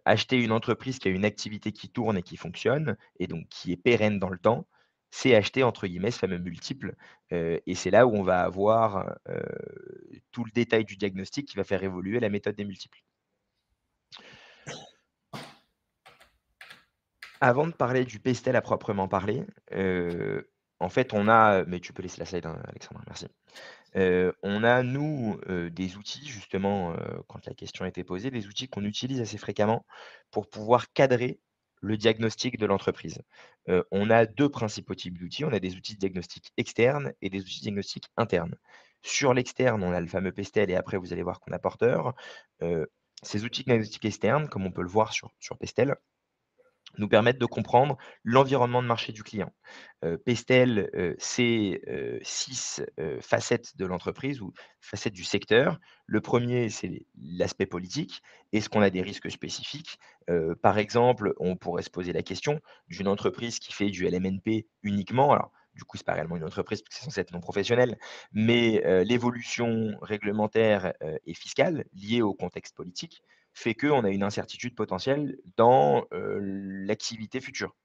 Speaker 2: Acheter une entreprise qui a une activité qui tourne et qui fonctionne et donc qui est pérenne dans le temps, c'est acheter entre guillemets ce fameux multiple, et c'est là où on va avoir, tout le détail du diagnostic qui va faire évoluer la méthode des multiples. Avant de parler du pestel à proprement parler, en fait, on a mais tu peux laisser la slide, hein, Alexandre, merci. On a nous, des outils justement, quand la question a été posée, des outils qu'on utilise assez fréquemment pour pouvoir cadrer le diagnostic de l'entreprise. On a 2 principaux types d'outils. On a des outils de diagnostic externes et des outils de diagnostic internes. Sur l'externe, on a le fameux pestel et après vous allez voir qu'on a Porter. Heu, Ces outils de diagnostic externes, comme on peut le voir sur Pestel, nous permettent de comprendre l'environnement de marché du client. Pestel, c'est, 6, facettes de l'entreprise ou facettes du secteur. Le premier, c'est l'aspect politique. Est-ce qu'on a des risques spécifiques? Par exemple, on pourrait se poser la question d'une entreprise qui fait du LMNP uniquement. Alors, du coup, c'est pas réellement une entreprise parce que c'est censé être non professionnel, mais l'évolution réglementaire, et fiscale liée au contexte politique fait qu'on a une incertitude potentielle dans, l'activité future.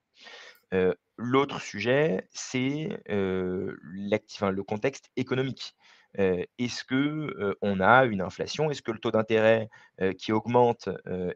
Speaker 2: L'autre sujet, c'est, le contexte économique. Est-ce que, on a une inflation? Est-ce que le taux d'intérêt, qui augmente,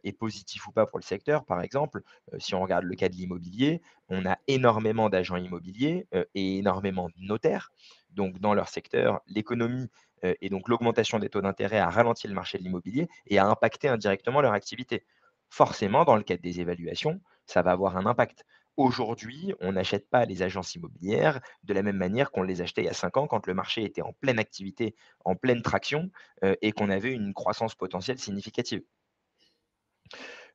Speaker 2: est positif ou pas pour le secteur? Par exemple, si on regarde le cas de l'immobilier, on a énormément d'agents immobiliers, et énormément de notaires. Donc dans leur secteur, l'économie, et donc l'augmentation des taux d'intérêt a ralenti le marché de l'immobilier et a impacté indirectement leur activité. Forcément, dans le cadre des évaluations, ça va avoir un impact. Aujourd'hui, on n'achète pas les agences immobilières de la même manière qu'on les achetait il y a 5 ans quand le marché était en pleine activité, en pleine traction, et qu'on avait une croissance potentielle significative.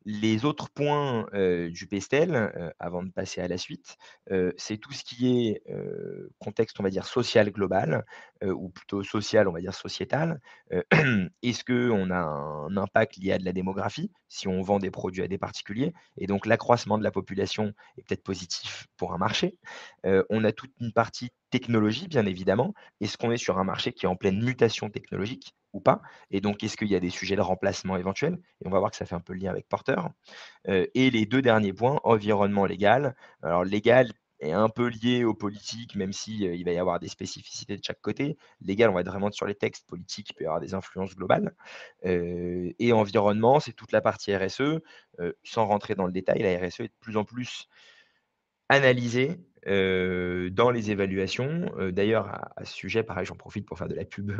Speaker 2: Les autres points, du pestel, avant de passer à la suite, c'est tout ce qui est, contexte, on va dire, social global, ou plutôt social, on va dire, sociétal. Heu, Est-ce qu'on a un impact lié à de la démographie? Si on vend des produits à des particuliers et donc l'accroissement de la population est peut-être positif pour un marché. On a toute une partie technologie, bien évidemment. Est-ce qu'on est sur un marché qui est en pleine mutation technologique ou pas? Et donc est-ce qu'il y a des sujets de remplacement éventuels? Et on va voir que ça fait un peu le lien avec Porter. Et les 2 derniers points, environnement légal. Alors légal est un peu lié aux politiques, même si, il va y avoir des spécificités de chaque côté. Légal, on va être vraiment sur les textes. Politique, il peut y avoir des influences globales. Et environnement, c'est toute la partie RSE. Sans rentrer dans le détail, la RSE est de plus en plus analysée, dans les évaluations. D'ailleurs à ce sujet, pareil, j'en profite pour faire de la pub,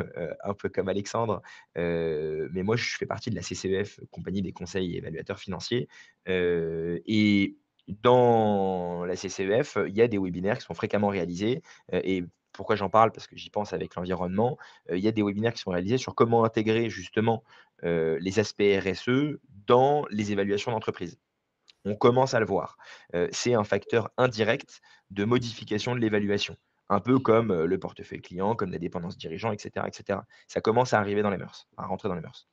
Speaker 2: un peu comme Alexandre, mais moi je fais partie de la CCEF, Compagnie des conseils et évaluateurs financiers, et dans la CCEF, il y a des webinaires qui sont fréquemment réalisés, et pourquoi j'en parle? Parce que j'y pense avec l'environnement. Il y a des webinaires qui sont réalisés sur comment intégrer justement, les aspects RSE dans les évaluations d'entreprise. On commence à le voir. C'est un facteur indirect de modification de l'évaluation. Un peu comme, le portefeuille client, comme la dépendance dirigeant et cetera et cetera. Ça commence à arriver dans les mœurs, à rentrer dans les mœurs.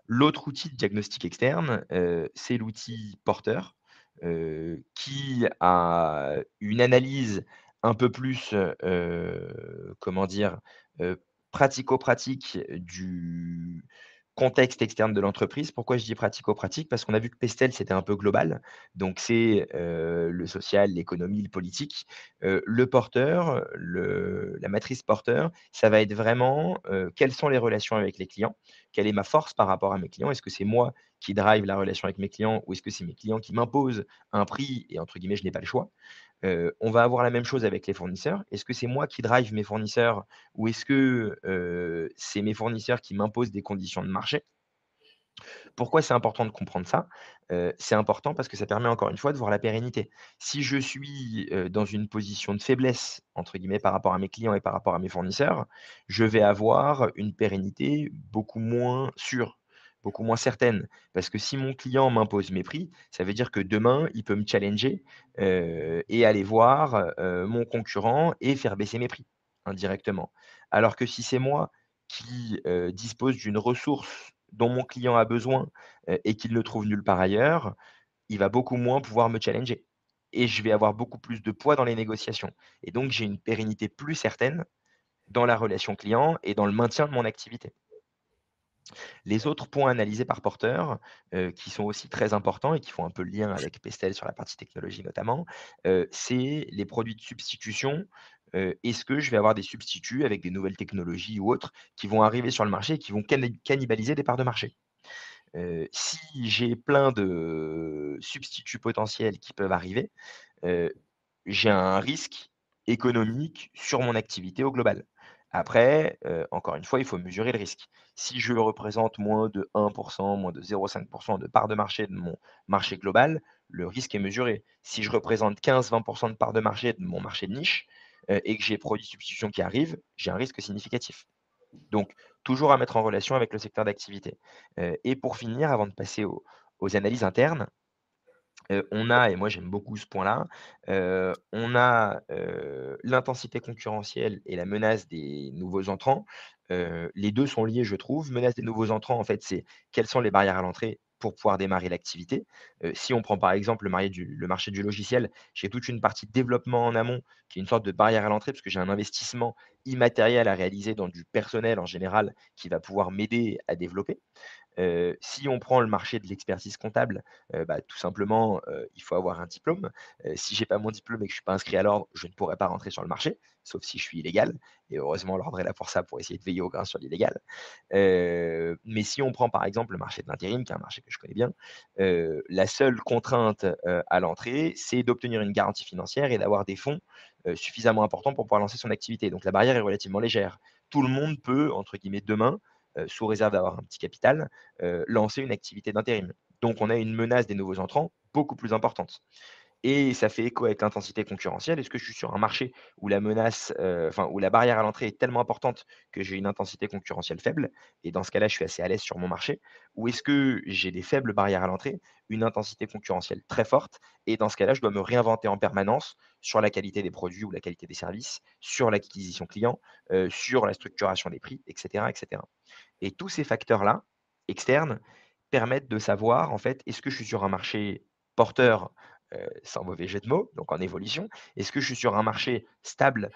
Speaker 2: L'autre outil de diagnostic externe, c'est l'outil Porter, qui a une analyse un peu plus, comment dire? Heu, Pratico-pratique du contexte externe de l'entreprise. Pourquoi je dis pratico-pratique? Parce qu'on a vu que Pestel, c'était un peu global. Donc c'est, le social, l'économie, le politique. Le Porter, la matrice Porter, ça va être vraiment, quelles sont les relations avec les clients? Quelle est ma force par rapport à mes clients? Est-ce que c'est moi qui drive la relation avec mes clients ou est-ce que c'est mes clients qui m'imposent un prix et entre guillemets «je n'ai pas le choix»? On va avoir la même chose avec les fournisseurs. Est-ce que c'est moi qui drive mes fournisseurs ou est-ce que, c'est mes fournisseurs qui m'imposent des conditions de marché? Pourquoi c'est important de comprendre ça? C'est important parce que ça permet encore une fois de voir la pérennité. Si je suis, dans une position de «faiblesse» entre guillemets par rapport à mes clients et par rapport à mes fournisseurs, je vais avoir une pérennité beaucoup moins sûre, beaucoup moins certaine. Parce que si mon client m'impose mes prix, ça veut dire que demain, il peut me challenger, et aller voir, mon concurrent et faire baisser mes prix, indirectement. Alors que si c'est moi qui, dispose d'une ressource dont mon client a besoin, et qu'il ne trouve nulle part ailleurs, il va beaucoup moins pouvoir me challenger et je vais avoir beaucoup plus de poids dans les négociations et donc j'ai une pérennité plus certaine dans la relation client et dans le maintien de mon activité. Les autres points analysés par Porter, qui sont aussi très importants et qui font un peu le lien avec Pestel sur la partie technologie notamment, c'est les produits de substitution. Est-ce que je vais avoir des substituts avec des nouvelles technologies ou autres qui vont arriver sur le marché et qui vont cannibaliser des parts de marché? Si j'ai plein de substituts potentiels qui peuvent arriver, heu, j'ai un risque économique sur mon activité au global. Après, encore une fois, il faut mesurer le risque. Si je représente moins de 1 moins de 0,5 de part de marché de mon marché global, le risque est mesuré. Si je représente 15-20 de part de marché de mon marché de niche, et que j'ai produits de substitution qui arrivent, j'ai un risque significatif. Donc toujours à mettre en relation avec le secteur d'activité. Et pour finir, avant de passer aux analyses internes, on a et moi j'aime beaucoup ce point-là, on a, l'intensité concurrentielle et la menace des nouveaux entrants. Les 2 sont liés, je trouve. Menace des nouveaux entrants, en fait, c'est quelles sont les barrières à l'entrée pour pouvoir démarrer l'activité? Si on prend par exemple le marché du logiciel, j'ai toute une partie de développement en amont qui est une sorte de barrière à l'entrée parce que j'ai un investissement immatériel à réaliser dans du personnel en général qui va pouvoir m'aider à développer. Si on prend le marché de l'expertise comptable, bah, tout simplement, il faut avoir un diplôme. Si j'ai pas mon diplôme et que je suis pas inscrit à l'ordre, je ne pourrais pas rentrer sur le marché, sauf si je suis illégal et heureusement l'ordre est là pour ça, pour essayer de veiller au grain sur l'illégal. Mais si on prend par exemple le marché de l'intérim, qui est un marché que je connais bien, la seule contrainte, à l'entrée, c'est d'obtenir une garantie financière et d'avoir des fonds, suffisamment importants pour pouvoir lancer son activité. Donc la barrière est relativement légère. Tout le monde peut, entre guillemets, demain, sous réserve d'avoir un petit capital, lancer une activité d'intérim. Donc on a une menace des nouveaux entrants beaucoup plus importante. et ça fait écho avec l'intensité concurrentielle. Est-ce que je suis sur un marché où la menace, où la barrière à l'entrée est tellement importante que j'ai une intensité concurrentielle faible et dans ce cas-là, je suis assez à l'aise sur mon marché? Ou est-ce que j'ai des faibles barrières à l'entrée, une intensité concurrentielle très forte et dans ce cas-là, je dois me réinventer en permanence sur la qualité des produits ou la qualité des services, sur l'acquisition client, sur la structuration des prix, et cetera, et cetera. Et tous ces facteurs-là, externes, permettent de savoir, en fait, est-ce que je suis sur un marché porteur, sans mauvais jeu de mots, donc en évolution? Est-ce que je suis sur un marché stable,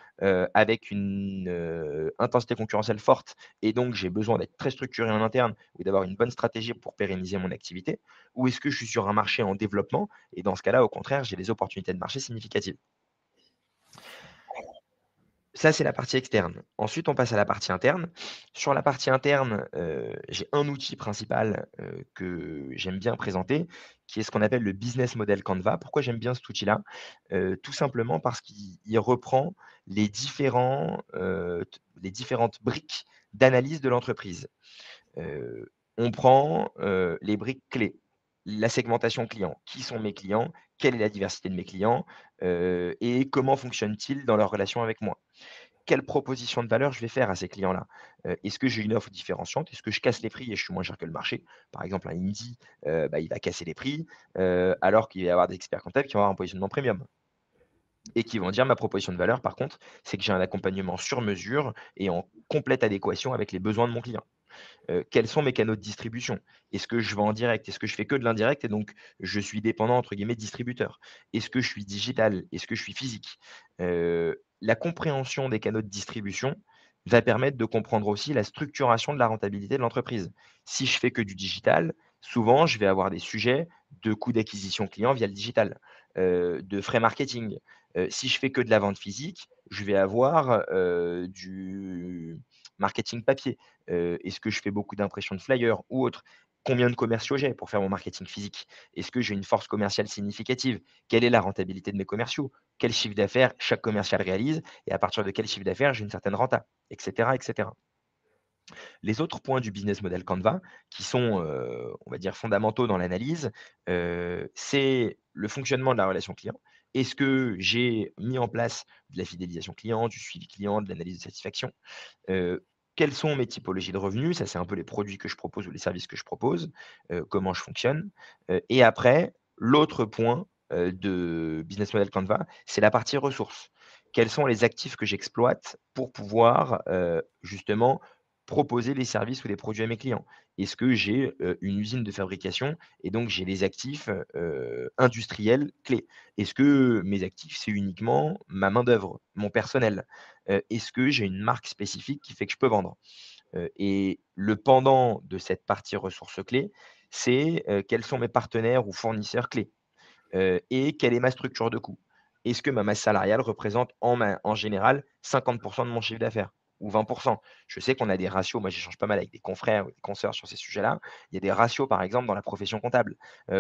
Speaker 2: avec une, intensité concurrentielle forte et donc j'ai besoin d'être très structuré en interne ou d'avoir une bonne stratégie pour pérenniser mon activité? Ou est-ce que je suis sur un marché en développement et dans ce cas-là, au contraire, j'ai des opportunités de marché significatives? Ça, c'est la partie externe. Ensuite, on passe à la partie interne. Sur la partie interne, j'ai un outil principal, que j'aime bien présenter, qui est ce qu'on appelle le business model Canva. Pourquoi j'aime bien cet outil-là? Tout simplement parce qu'il reprend les différentes briques d'analyse de l'entreprise. On prend, les briques clés, la segmentation client. Qui sont mes clients? Quelle est la diversité de mes clients? Et comment fonctionnent-ils dans leur relation avec moi? Quelle proposition de valeur je vais faire à ces clients-là? Est-ce que j'ai une offre différenciante? Est-ce que je casse les prix et je suis moins cher que le marché? Par exemple, un Indie, il va casser les prix, alors qu'il va y avoir des experts comptables qui vont avoir un positionnement premium et qui vont dire: «Ma proposition de valeur, par contre, c'est que j'ai un accompagnement sur mesure et en complète adéquation avec les besoins de mon client». Quels sont mes canaux de distribution? Est-ce que je vends en direct? Est-ce que je fais que de l'indirect et donc je suis «dépendant» entre guillemets de distributeurs? Est-ce que je suis digital? Est-ce que je suis physique? La compréhension des canaux de distribution va permettre de comprendre aussi la structuration de la rentabilité de l'entreprise. Si je fais que du digital, souvent je vais avoir des sujets de coûts d'acquisition client via le digital, de frais marketing. Si je fais que de la vente physique, je vais avoir, du marketing papier. Est-ce que je fais beaucoup d'impression de flyers ou autre? Combien de commerciaux j'ai pour faire mon marketing physique? Est-ce que j'ai une force commerciale significative? Quelle est la rentabilité de mes commerciaux? Quel chiffre d'affaires chaque commercial réalise et à partir de quel chiffre d'affaires j'ai une certaine renta? Et cetera, et cetera. Les autres points du business model Canva qui sont, on va dire fondamentaux dans l'analyse, c'est le fonctionnement de la relation client. Est-ce que j'ai mis en place de la fidélisation client, du suivi client, de l'analyse de satisfaction? Quelles sont mes typologies de revenus? Ça, c'est un peu les produits que je propose ou les services que je propose, comment je fonctionne. Et après, l'autre point, de business model Canva, c'est la partie ressources. Quels sont les actifs que j'exploite pour pouvoir, justement proposer les services ou les produits à mes clients? Est-ce que j'ai, une usine de fabrication et donc j'ai les actifs, industriels clés? Est-ce que mes actifs, c'est uniquement ma main-d'œuvre, mon personnel? Est-ce que j'ai une marque spécifique qui fait que je peux vendre? Et le pendant de cette partie ressources clés, c'est, quels sont mes partenaires ou fournisseurs clés? Et quelle est ma structure de coût? Est-ce que ma masse salariale représente en général 50 de mon chiffre d'affaires ou 20? Je sais qu'on a des ratios, moi j'échange pas mal avec des confrères ou des consoeurs sur ces sujets-là. Il y a des ratios, par exemple, dans la profession comptable,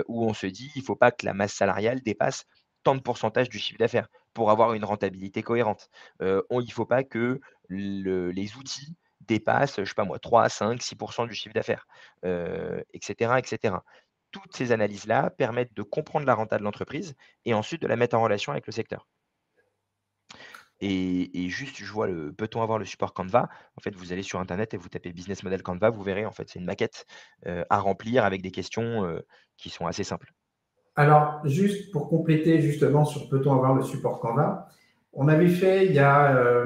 Speaker 2: où on se dit: «Il ne faut pas que la masse salariale dépasse tant de pourcentage du chiffre d'affaires pour avoir une rentabilité cohérente». Il ne faut pas que les outils dépassent, je sais pas moi, 3, 5, 6 du chiffre d'affaires, et cetera, et cetera. Toutes ces analyses-là permettent de comprendre la renta de l'entreprise et ensuite de la mettre en relation avec le secteur. Et juste, je vois le peut-on avoir le support Canva? En fait, vous allez sur internet et vous tapez business model Canva, vous verrez, en fait, c'est une maquette, à remplir avec des questions, qui sont assez simples.
Speaker 3: Alors, juste pour compléter justement sur peut-on avoir le support Canva, on avait fait il y a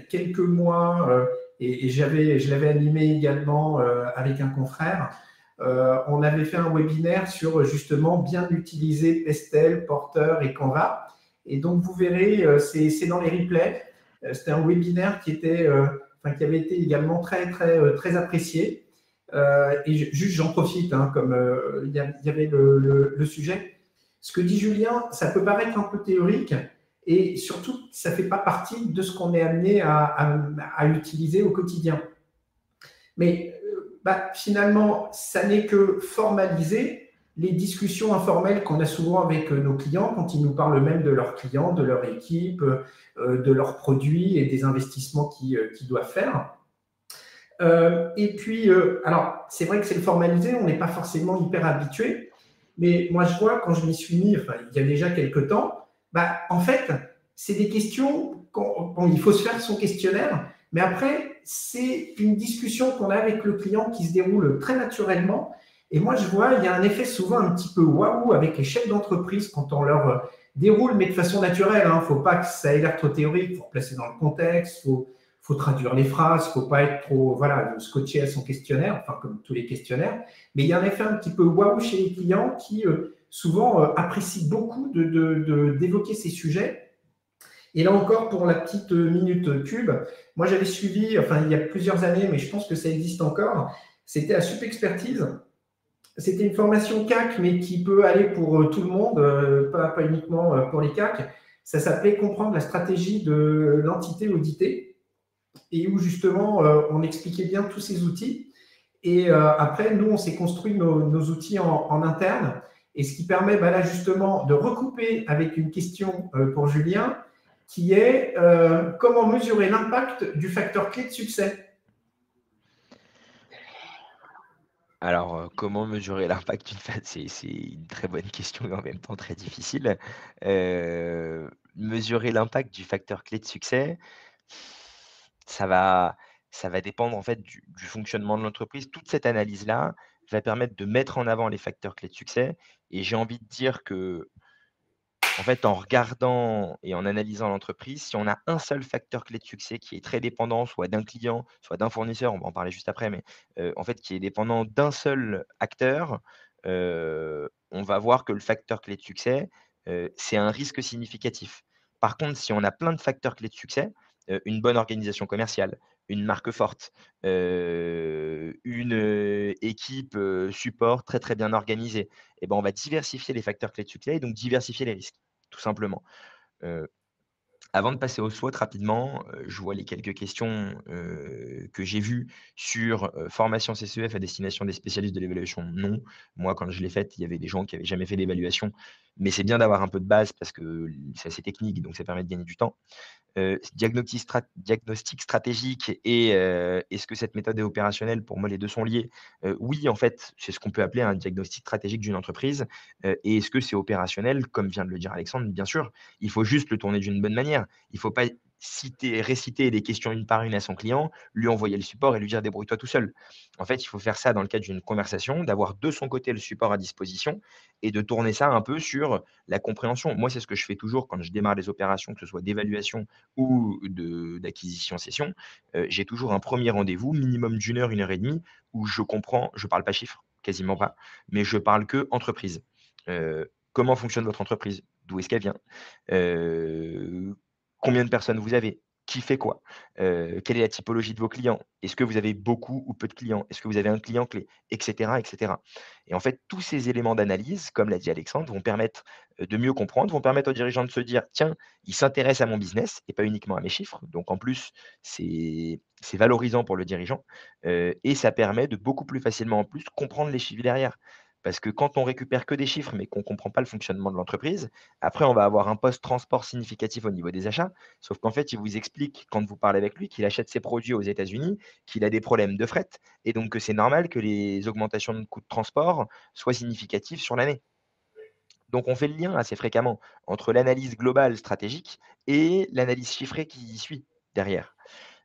Speaker 3: quelques mois, et je l'avais animé également avec un confrère, on avait fait un webinaire sur justement bien utiliser Pestel, Porter et Canva. Et donc, vous verrez, c'est dans les replays. C'était un webinaire qui avait été également très apprécié. Et juste, j'en profite, hein, comme il y avait le sujet. Ce que dit Julien, ça peut paraître un peu théorique et surtout, ça ne fait pas partie de ce qu'on est amené à utiliser au quotidien. Mais finalement, ça n'est que formaliser les discussions informelles qu'on a souvent avec nos clients quand ils nous parlent même de leurs clients, de leur équipe, de leurs produits et des investissements qu'ils doivent faire. Et puis, alors, c'est vrai que c'est le formalisé, on n'est pas forcément hyper habitué, Mais moi, je vois, quand je m'y suis mis, enfin, il y a déjà quelques temps, en fait, c'est des questions, il faut se faire son questionnaire, mais après, c'est une discussion qu'on a avec le client qui se déroule très naturellement. Et moi, je vois, il y a un effet souvent un petit peu waouh avec les chefs d'entreprise quand on leur déroule, mais de façon naturelle. Il ne faut pas que ça ait l'air trop théorique, il faut placer dans le contexte, faut traduire les phrases, il ne faut pas être trop scotché à son questionnaire, enfin comme tous les questionnaires. Mais il y a un effet un petit peu waouh chez les clients qui souvent apprécient beaucoup d'évoquer ces sujets. Et là encore, pour la petite minute cube, moi j'avais suivi, enfin il y a plusieurs années, mais je pense que ça existe encore, c'était à Sup Expertise. C'était une formation CAC, mais qui peut aller pour tout le monde, pas uniquement pour les CAC. Ça s'appelait Comprendre la stratégie de l'entité auditée, et où justement on expliquait bien tous ces outils. Et après, nous, on s'est construit nos outils en interne, et ce qui permet là justement de recouper avec une question pour Julien, qui est comment mesurer l'impact du facteur clé de succès?
Speaker 2: Alors, comment mesurer l'impact d'une phase? C'est une très bonne question et en même temps très difficile. Mesurer l'impact du facteur clé de succès, ça va ça va dépendre en fait du fonctionnement de l'entreprise. Toute cette analyse-là va permettre de mettre en avant les facteurs clés de succès et j'ai envie de dire que en fait, en regardant et en analysant l'entreprise, si on a un seul facteur clé de succès qui est très dépendant, soit d'un client, soit d'un fournisseur, on va en parler juste après, mais en fait, qui est dépendant d'un seul acteur, on va voir que le facteur clé de succès, c'est un risque significatif. Par contre, si on a plein de facteurs clés de succès, une bonne organisation commerciale, une marque forte, une, équipe, support très, très bien organisée, et ben, on va diversifier les facteurs clés de succès et donc diversifier les risques, tout simplement. Heu, Avant de passer au SWOT rapidement, je vois les quelques questions, que j'ai vues sur, formation CCEF à destination des spécialistes de l'évaluation. Non, moi quand je l'ai faite, il y avait des gens qui avaient jamais fait d'évaluation, mais c'est bien d'avoir un peu de base parce que c'est assez technique, donc ça permet de gagner du temps. Diagnostic stratégique et est-ce que cette méthode est opérationnelle? Pour moi, les 2 sont liés. Oui, en fait, c'est ce qu'on peut appeler un diagnostic stratégique d'une entreprise, et est-ce que c'est opérationnel? Comme vient de le dire Alexandre, bien sûr. Il faut juste le tourner d'une bonne manière. Il ne faut pas réciter les questions une par une à son client, lui envoyer le support et lui dire: «Débrouille-toi tout seul». En fait, il faut faire ça dans le cadre d'une conversation, d'avoir de son côté le support à disposition et de tourner ça un peu sur la compréhension. Moi, c'est ce que je fais toujours quand je démarre les opérations, que ce soit d'évaluation ou d'acquisition session, j'ai toujours un premier rendez-vous minimum d'une heure, 1 heure et demie où je parle pas chiffres, quasiment pas, mais je parle que entreprise. Comment fonctionne votre entreprise? D'où est-ce qu'elle vient? Heu, Combien de personnes vous avez? Qui fait quoi? Quelle est la typologie de vos clients? Est-ce que vous avez beaucoup ou peu de clients? Est-ce que vous avez un client clé? Et cetera, et cetera. Et en fait, tous ces éléments d'analyse, comme l'a dit Alexandre, vont permettre, de mieux comprendre, vont permettre aux dirigeants de se dire: «Tiens, il s'intéresse à mon business et pas uniquement à mes chiffres». Donc en plus, c'est valorisant pour le dirigeant, et ça permet de beaucoup plus facilement en plus comprendre les chiffres derrière. Parce que quand on récupère que des chiffres, mais qu'on ne comprend pas le fonctionnement de l'entreprise, après on va avoir un post-transport significatif au niveau des achats. Sauf qu'en fait, il vous explique quand vous parlez avec lui qu'il achète ses produits aux États-Unis, qu'il a des problèmes de fret et donc que c'est normal que les augmentations de coûts de transport soient significatives sur l'année. Donc on fait le lien assez fréquemment entre l'analyse globale stratégique et l'analyse chiffrée qui suit derrière.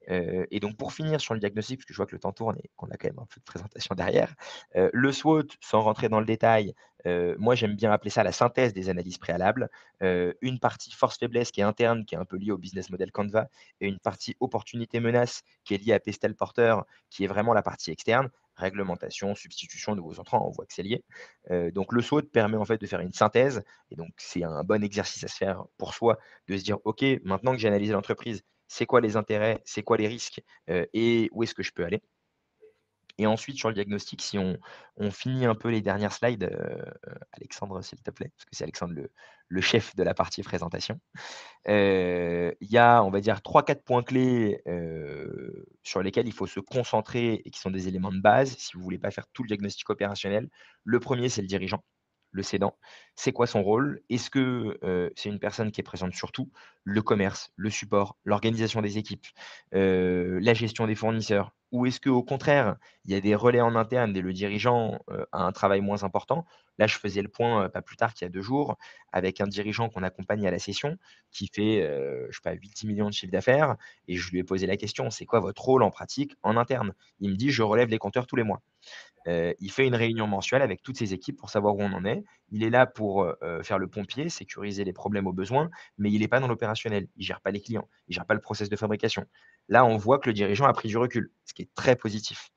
Speaker 2: Et donc pour finir sur le diagnostic, parce que je vois que le temps tourne et qu'on a quand même un peu de présentation derrière, le SWOT, sans rentrer dans le détail, moi j'aime bien appeler ça la synthèse des analyses préalables. Une partie force-faiblesse qui est interne, qui est un peu liée au business model Canva et une partie opportunité-menace qui est liée à Pestel Porter, qui est vraiment la partie externe, réglementation, substitution, nouveaux entrants, on voit que c'est lié. Donc le SWOT permet en fait de faire une synthèse et donc c'est un bon exercice à se faire pour soi, de se dire: «OK, maintenant que j'ai analysé l'entreprise, c'est quoi les intérêts, c'est quoi les risques, et où est-ce que je peux aller?» Et ensuite sur le diagnostic, si on finit un peu les dernières slides, Alexandre, s'il te plaît, parce que c'est Alexandre le chef de la partie présentation. Il y a, on va dire 3-4 points clés, sur lesquels il faut se concentrer et qui sont des éléments de base si vous voulez pas faire tout le diagnostic opérationnel. Le premier, c'est le dirigeant. le cédant. C'est quoi son rôle? Est-ce que c'est une personne qui est présente sur tout? Le commerce, le support, l'organisation des équipes, la gestion des fournisseurs? Ou est-ce qu'au contraire, il y a des relais en interne et le dirigeant a un travail moins important? Là, je faisais le point pas plus tard qu'il y a 2 jours avec un dirigeant qu'on accompagne à la session qui fait, je sais pas, 8-10 millions de chiffre d'affaires et je lui ai posé la question: «C'est quoi votre rôle en pratique en interne?» Il me dit: «Je relève les compteurs tous les mois». Il fait une réunion mensuelle avec toutes ses équipes pour savoir où on en est. Il est là pour, faire le pompier, sécuriser les problèmes au besoin, mais il est pas dans l'opérationnel. Il gère pas les clients, il gère pas le process de fabrication. Là, on voit que le dirigeant a pris du recul, ce qui est très positif.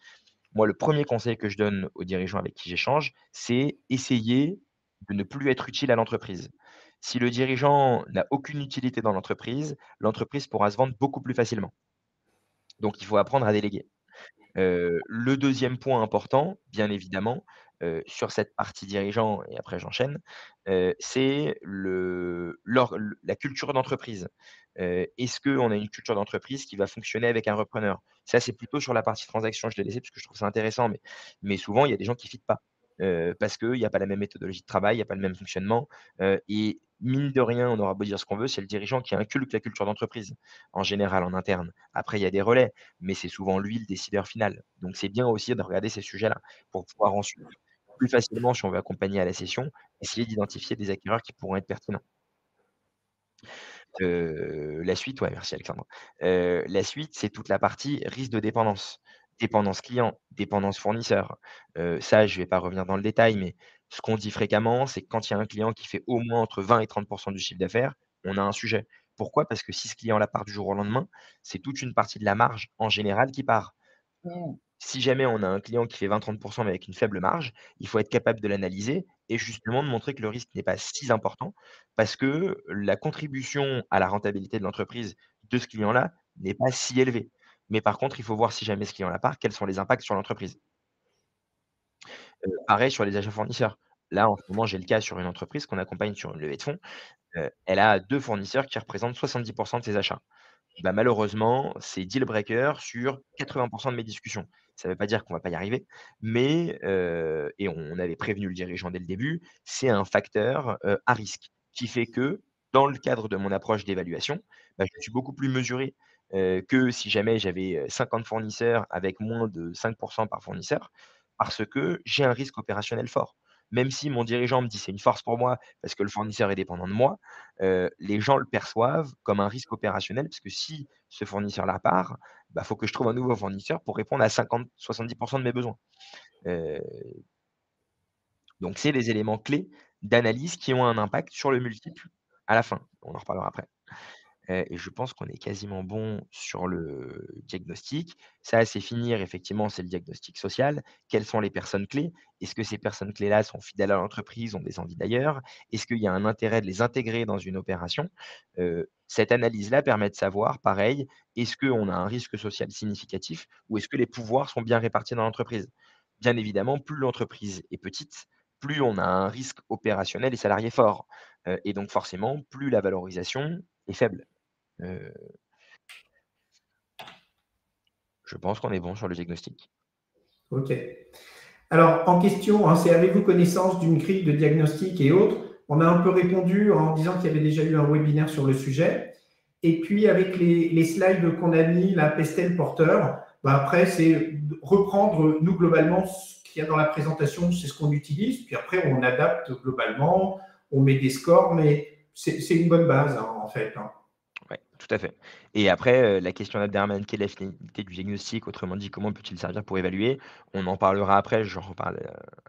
Speaker 2: Moi, le premier conseil que je donne aux dirigeants avec qui j'échange, c'est essayer de ne plus être utile à l'entreprise. Si le dirigeant n'a aucune utilité dans l'entreprise, l'entreprise pourra se vendre beaucoup plus facilement. Donc il faut apprendre à déléguer. Le deuxième point important, bien évidemment, sur cette partie dirigeant et après j'enchaîne, c'est la culture d'entreprise. Est-ce qu'on a une culture d'entreprise qui va fonctionner avec un repreneur? Ça, c'est plutôt sur la partie transaction, je l'ai laissé parce que je trouve ça intéressant, mais souvent, il y a des gens qui ne fitent pas, parce qu'il y a pas la même méthodologie de travail, il y a pas le même fonctionnement, et mine de rien, on aura beau dire ce qu'on veut, c'est le dirigeant qui inculque la culture d'entreprise, en général, en interne. Après, il y a des relais, mais c'est souvent lui le décideur final. Donc c'est bien aussi de regarder ces sujets-là pour pouvoir ensuite, plus facilement, si on veut accompagner à la session, essayer d'identifier des acquéreurs qui pourront être pertinents. La suite, ouais, merci Alexandre. La suite, c'est toute la partie risque de dépendance. Dépendance client, dépendance fournisseur. Ça, je vais pas revenir dans le détail, mais ce qu'on dit fréquemment, c'est que quand il y a un client qui fait au moins entre 20 et 30 du chiffre d'affaires, on a un sujet. Pourquoi? Parce que si ce client-là part du jour au lendemain, c'est toute une partie de la marge, en général, qui part. Ou si jamais on a un client qui fait 20-30 mais avec une faible marge, il faut être capable de l'analyser et justement de montrer que le risque n'est pas si important parce que la contribution à la rentabilité de l'entreprise de ce client-là n'est pas si élevée. Mais par contre, il faut voir si jamais ce client-là part, quels sont les impacts sur l'entreprise. Pareil sur les achats fournisseurs. Là, en ce moment, j'ai le cas sur une entreprise qu'on accompagne sur une levée de fonds. Elle a 2 fournisseurs qui représentent 70 de ses achats. Bah, malheureusement, c'est deal breaker sur 80 de mes discussions. Ça ne veut pas dire qu'on va pas y arriver, mais et on avait prévenu le dirigeant dès le début, c'est un facteur, à risque qui fait que, dans le cadre de mon approche d'évaluation, bah, je suis beaucoup plus mesuré, que si jamais j'avais, 50 fournisseurs avec moins de 5 par fournisseur, parce que j'ai un risque opérationnel fort. Même si mon dirigeant me dit: «C'est une force pour moi parce que le fournisseur est dépendant de moi», les gens le perçoivent comme un risque opérationnel parce que si ce fournisseur-là part, bah, faut que je trouve un nouveau fournisseur pour répondre à 50-70 de mes besoins. Heu, donc c'est les éléments clés d'analyse qui ont un impact sur le multiple à la fin. On en reparlera après. Et je pense qu'on est quasiment bon sur le diagnostic. Ça, c'est finir effectivement, c'est le diagnostic social. Quelles sont les personnes clés? Est-ce que ces personnes clés-là sont fidèles à l'entreprise, ont des envies d'ailleurs? Est-ce qu'il y a un intérêt de les intégrer dans une opération? Cette analyse-là permet de savoir, pareil, est-ce qu'on a un risque social significatif ou est-ce que les pouvoirs sont bien répartis dans l'entreprise? Bien évidemment, plus l'entreprise est petite, plus on a un risque opérationnel et salarié fort, et donc forcément, plus la valorisation est faible. Heu, je pense qu'on est bon sur le diagnostic.
Speaker 3: OK. Alors, en question, hein, c'est avez-vous connaissance d'une grille de diagnostic et autres? On a un peu répondu en disant qu'il y avait déjà eu un webinaire sur le sujet. Et puis, avec les slides qu'on a mis, la pestel porteur, bah après, c'est reprendre, nous, globalement, ce qu'il y a dans la présentation, c'est ce qu'on utilise. Puis après, on adapte globalement, on met des scores, mais c'est une bonne base, hein, en fait. Hein.
Speaker 2: Ouais, tout à fait. Et après, la question d'Abderrahmane, quelle est la finalité du diagnostic? Autrement dit, comment peut-il servir pour évaluer? On en parlera après, j'en reparle,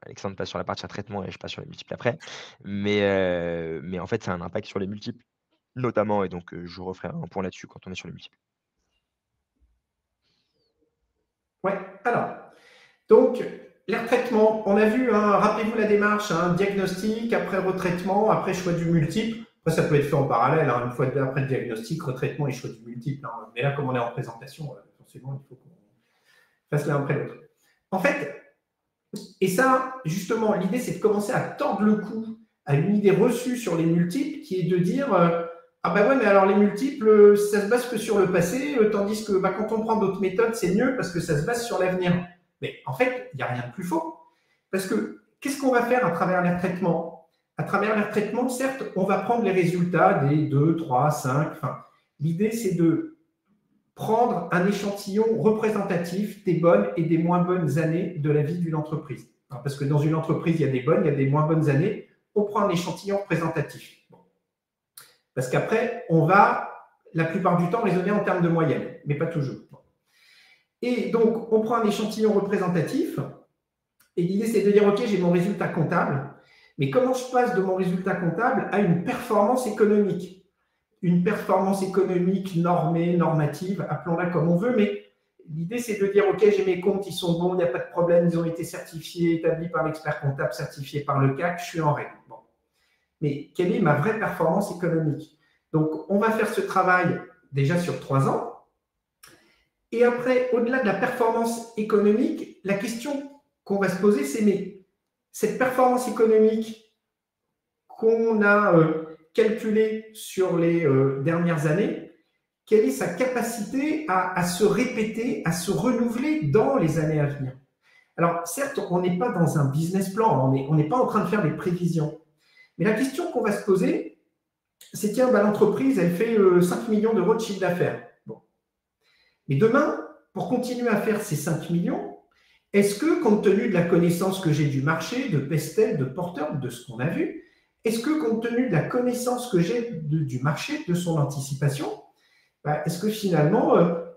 Speaker 2: Alexandre passe sur la partie traitement et je passe sur les multiples après. Mais en fait, ça a un impact sur les multiples, notamment et donc je referai un point là-dessus quand on est sur les multiples.
Speaker 3: Ouais, alors, donc, les retraitements, on a vu, hein, rappelez-vous la démarche, hein, diagnostic, après retraitement, après choix du multiple. Après, ça peut être fait en parallèle, hein, une fois après le diagnostic, retraitement et choix du multiple. Hein. Mais là, comme on est en présentation, forcément, il faut qu'on fasse l'un après l'autre. En fait, et ça, justement, l'idée, c'est de commencer à tordre le cou à une idée reçue sur les multiples, qui est de dire ah bah ouais, mais alors les multiples, ça se base que sur le passé, tandis que bah, quand on prend d'autres méthodes, c'est mieux parce que ça se base sur l'avenir. Mais en fait, il n'y a rien de plus faux. Parce que qu'est-ce qu'on va faire à travers les traitements? à travers les retraitements, certes, on va prendre les résultats des 2, 3, 5. Enfin, l'idée, c'est de prendre un échantillon représentatif des bonnes et des moins bonnes années de la vie d'une entreprise. Alors, parce que dans une entreprise, il y a des bonnes, il y a des moins bonnes années. On prend un échantillon représentatif. Bon. Parce qu'après, on va, la plupart du temps, raisonner en termes de moyenne, mais pas toujours. Et donc, on prend un échantillon représentatif, et l'idée, c'est de dire, OK, j'ai mon résultat comptable, mais comment je passe de mon résultat comptable à une performance économique? Une performance économique normée, normative, appelons-la comme on veut, mais l'idée, c'est de dire, OK, j'ai mes comptes, ils sont bons, il n'y a pas de problème, ils ont été certifiés, établis par l'expert comptable, certifiés par le CAC, je suis en règle. Bon. Mais quelle est ma vraie performance économique? Donc, on va faire ce travail déjà sur 3 ans. Et après, au-delà de la performance économique, la question qu'on va se poser, c'est mais cette performance économique qu'on a calculée sur les dernières années, quelle est sa capacité à se répéter, à se renouveler dans les années à venir? Alors, certes, on n'est pas dans un business plan, on n'est pas en train de faire des prévisions. Mais la question qu'on va se poser, c'est tiens, l'entreprise, elle fait 5 millions d'euros de chiffre d'affaires. Bon. Mais demain, pour continuer à faire ces 5 millions, est-ce que, compte tenu de la connaissance que j'ai du marché, de Pestel, de Porter, de ce qu'on a vu, est-ce que, compte tenu de la connaissance que j'ai du marché, de son anticipation, est-ce que finalement,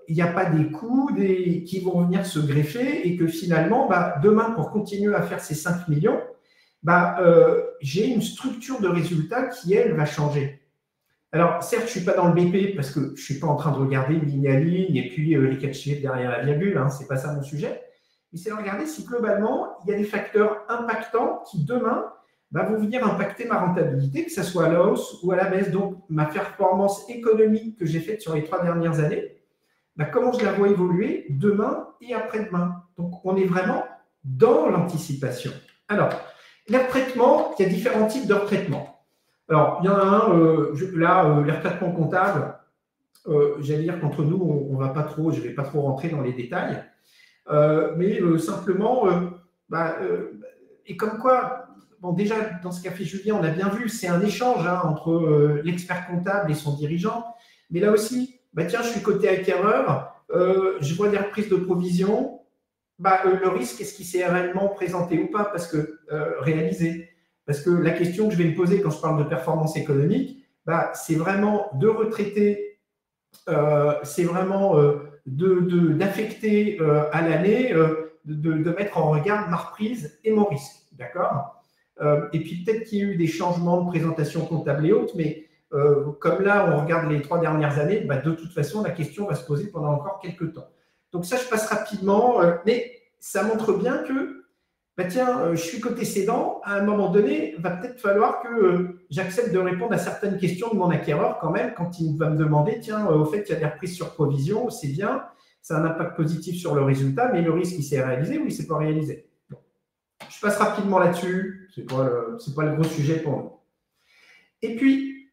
Speaker 3: il n'y a pas des coûts qui vont venir se greffer et que finalement, demain, pour continuer à faire ces 5 millions, j'ai une structure de résultats qui, elle, va changer. Alors, certes, je ne suis pas dans le BP parce que je ne suis pas en train de regarder ligne à ligne et puis les 4 chiffres derrière la virgule, hein, ce n'est pas ça mon sujet. Mais c'est de regarder si globalement, il y a des facteurs impactants qui, demain, vont venir impacter ma rentabilité, que ce soit à la hausse ou à la baisse. Donc, ma performance économique que j'ai faite sur les 3 dernières années, comment je la vois évoluer demain et après-demain. Donc, on est vraiment dans l'anticipation. Alors, les retraitements, il y a différents types de retraitements. Alors, il y en a un, les retraitements comptables, j'allais dire qu'entre nous, on va pas trop, je ne vais pas trop rentrer dans les détails, mais simplement, et comme quoi, bon, déjà, dans ce qu'a fait Julien, on a bien vu, c'est un échange entre l'expert comptable et son dirigeant, mais là aussi, tiens, je suis côté acquéreur, je vois des reprises de provision, le risque, est-ce qu'il s'est réellement présenté ou pas, parce que réalisé. Parce que la question que je vais me poser quand je parle de performance économique, c'est vraiment de retraiter, c'est vraiment d'affecter à l'année, de mettre en regard ma reprise et mon risque. D'accord? Et puis peut-être qu'il y a eu des changements de présentation comptable et autres, mais comme là, on regarde les 3 dernières années, de toute façon, la question va se poser pendant encore quelques temps. Donc ça, je passe rapidement, mais ça montre bien que je suis côté cédant, à un moment donné, il va peut-être falloir que j'accepte de répondre à certaines questions de mon acquéreur quand même, quand il va me demander, tiens, au fait, il y a des reprises sur provision, c'est bien, ça a un impact positif sur le résultat, mais le risque, il s'est réalisé ou il ne s'est pas réalisé. Bon. Je passe rapidement là-dessus, ce n'est pas le gros sujet pour nous. Et puis,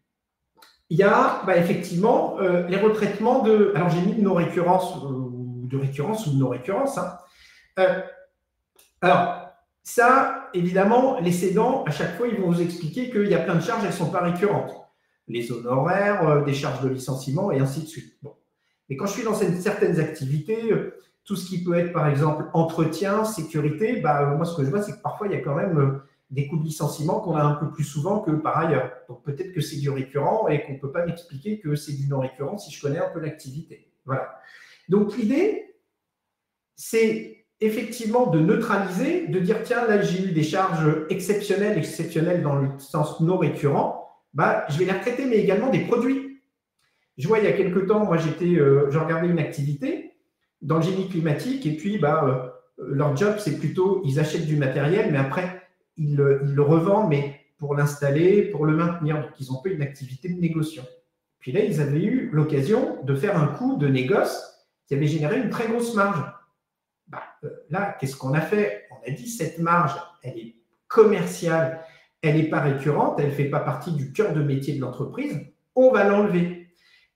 Speaker 3: il y a effectivement les retraitements de… Alors, j'ai mis de non-récurrence, ou de récurrence ou de non-récurrence. Alors, ça, évidemment, les cédants, à chaque fois, ils vont vous expliquer qu'il y a plein de charges, elles ne sont pas récurrentes. Les honoraires, des charges de licenciement et ainsi de suite. Bon. Mais quand je suis dans certaines activités, tout ce qui peut être, par exemple, entretien, sécurité, moi, ce que je vois, c'est que parfois, il y a quand même des coûts de licenciement qu'on a un peu plus souvent que par ailleurs. Donc, peut-être que c'est du récurrent et qu'on ne peut pas m'expliquer que c'est du non-récurrent si je connais un peu l'activité. Voilà. Donc, l'idée, c'est effectivement de neutraliser, de dire tiens, là j'ai eu des charges exceptionnelles dans le sens non récurrent, je vais les retraiter, mais également des produits. Je vois il y a quelques temps, moi je regardais une activité dans le génie climatique et puis leur job c'est plutôt, ils achètent du matériel, mais après ils le revendent, mais pour l'installer, pour le maintenir, donc ils ont pas une activité de négociation. Puis là, ils avaient eu l'occasion de faire un coup de négoce qui avait généré une très grosse marge. Là, qu'est-ce qu'on a fait? On a dit cette marge, elle est commerciale, elle n'est pas récurrente, elle ne fait pas partie du cœur de métier de l'entreprise, on va l'enlever.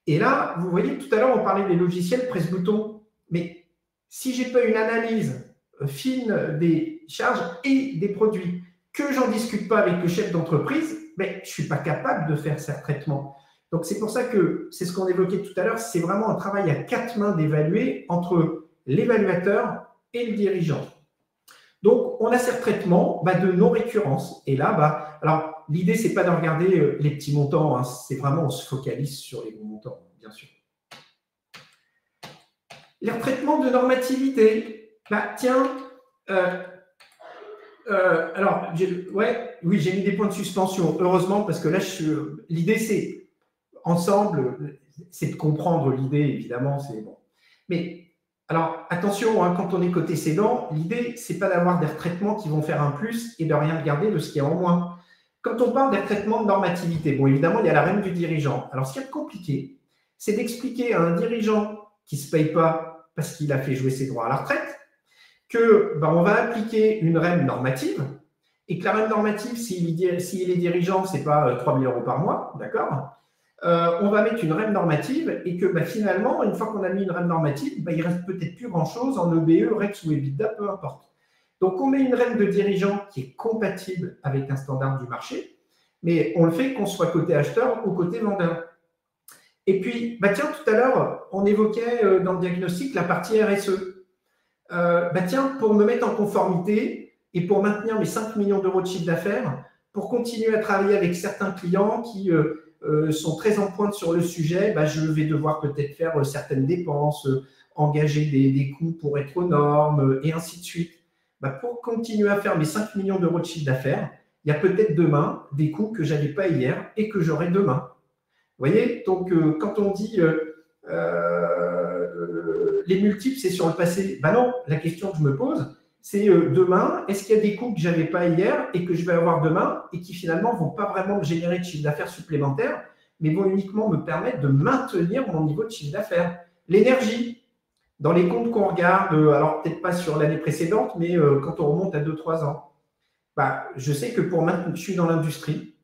Speaker 3: Et là, vous voyez, tout à l'heure, on parlait des logiciels presse-bouton, mais si je n'ai pas une analyse fine des charges et des produits, que j'en discute pas avec le chef d'entreprise, mais je suis pas capable de faire ces retraitements. Donc, c'est pour ça que c'est ce qu'on évoquait tout à l'heure, c'est vraiment un travail à 4 mains d'évaluer entre l'évaluateur et le dirigeant. Donc, on a ces retraitements de non-récurrence. Et là, alors, l'idée, c'est pas de regarder les petits montants, hein, c'est vraiment, on se focalise sur les gros montants, bien sûr. Les retraitements de normativité. Tiens, alors, oui, j'ai mis des points de suspension, heureusement, parce que là, l'idée, c'est ensemble, c'est de comprendre l'idée, évidemment, c'est bon. Mais, alors, attention, hein, quand on est côté cédant, l'idée, c'est pas d'avoir des retraitements qui vont faire un plus et de rien regarder de ce qui est en moins. Quand on parle des retraitements de normativité, bon, évidemment, il y a la REM du dirigeant. Alors, ce qui est compliqué, c'est d'expliquer à un dirigeant qui ne se paye pas parce qu'il a fait jouer ses droits à la retraite que on va appliquer une REM normative et que la REM normative, s'il est dirigeant, ce n'est pas 3 000 € par mois, d'accord ? On va mettre une REM normative et que finalement, une fois qu'on a mis une REM normative, il ne reste peut-être plus grand-chose en EBE, REX ou EBITDA, peu importe. Donc, on met une REM de dirigeant qui est compatible avec un standard du marché, mais on le fait qu'on soit côté acheteur ou côté vendeur. Et puis, tiens, tout à l'heure, on évoquait dans le diagnostic la partie RSE. Tiens, pour me mettre en conformité et pour maintenir mes 5 millions d'euros de chiffre d'affaires, pour continuer à travailler avec certains clients qui sont très en pointe sur le sujet, je vais devoir peut-être faire certaines dépenses, engager des coûts pour être aux normes et ainsi de suite. Pour continuer à faire mes 5 millions d'euros de chiffre d'affaires, il y a peut-être demain des coûts que je n'avais pas hier et que j'aurai demain. Vous voyez, donc quand on dit les multiples, c'est sur le passé, non, la question que je me pose, c'est demain, est-ce qu'il y a des coûts que je n'avais pas hier et que je vais avoir demain et qui finalement ne vont pas vraiment me générer de chiffre d'affaires supplémentaire, mais vont uniquement me permettre de maintenir mon niveau de chiffre d'affaires. L'énergie, dans les comptes qu'on regarde, alors peut-être pas sur l'année précédente, mais quand on remonte à 2-3 ans, je sais que pour maintenant, je suis dans l'industrie,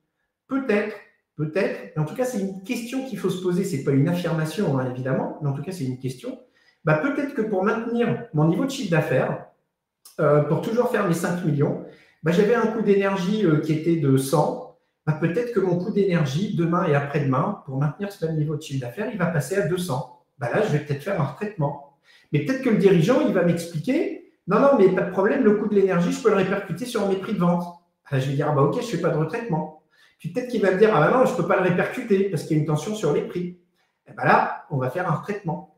Speaker 3: peut-être, mais en tout cas, c'est une question qu'il faut se poser, ce n'est pas une affirmation, hein, évidemment, mais en tout cas, c'est une question. Peut-être que pour maintenir mon niveau de chiffre d'affaires, pour toujours faire mes 5 millions, j'avais un coût d'énergie qui était de 100. Peut-être que mon coût d'énergie, demain et après-demain, pour maintenir ce même niveau de chiffre d'affaires, il va passer à 200. Là, je vais peut-être faire un retraitement. Mais peut-être que le dirigeant, il va m'expliquer, non, mais pas de problème, le coût de l'énergie, je peux le répercuter sur mes prix de vente. Je vais dire, ok, je ne fais pas de retraitement. Puis peut-être qu'il va me dire, non, je ne peux pas le répercuter parce qu'il y a une tension sur les prix. Et là, on va faire un retraitement.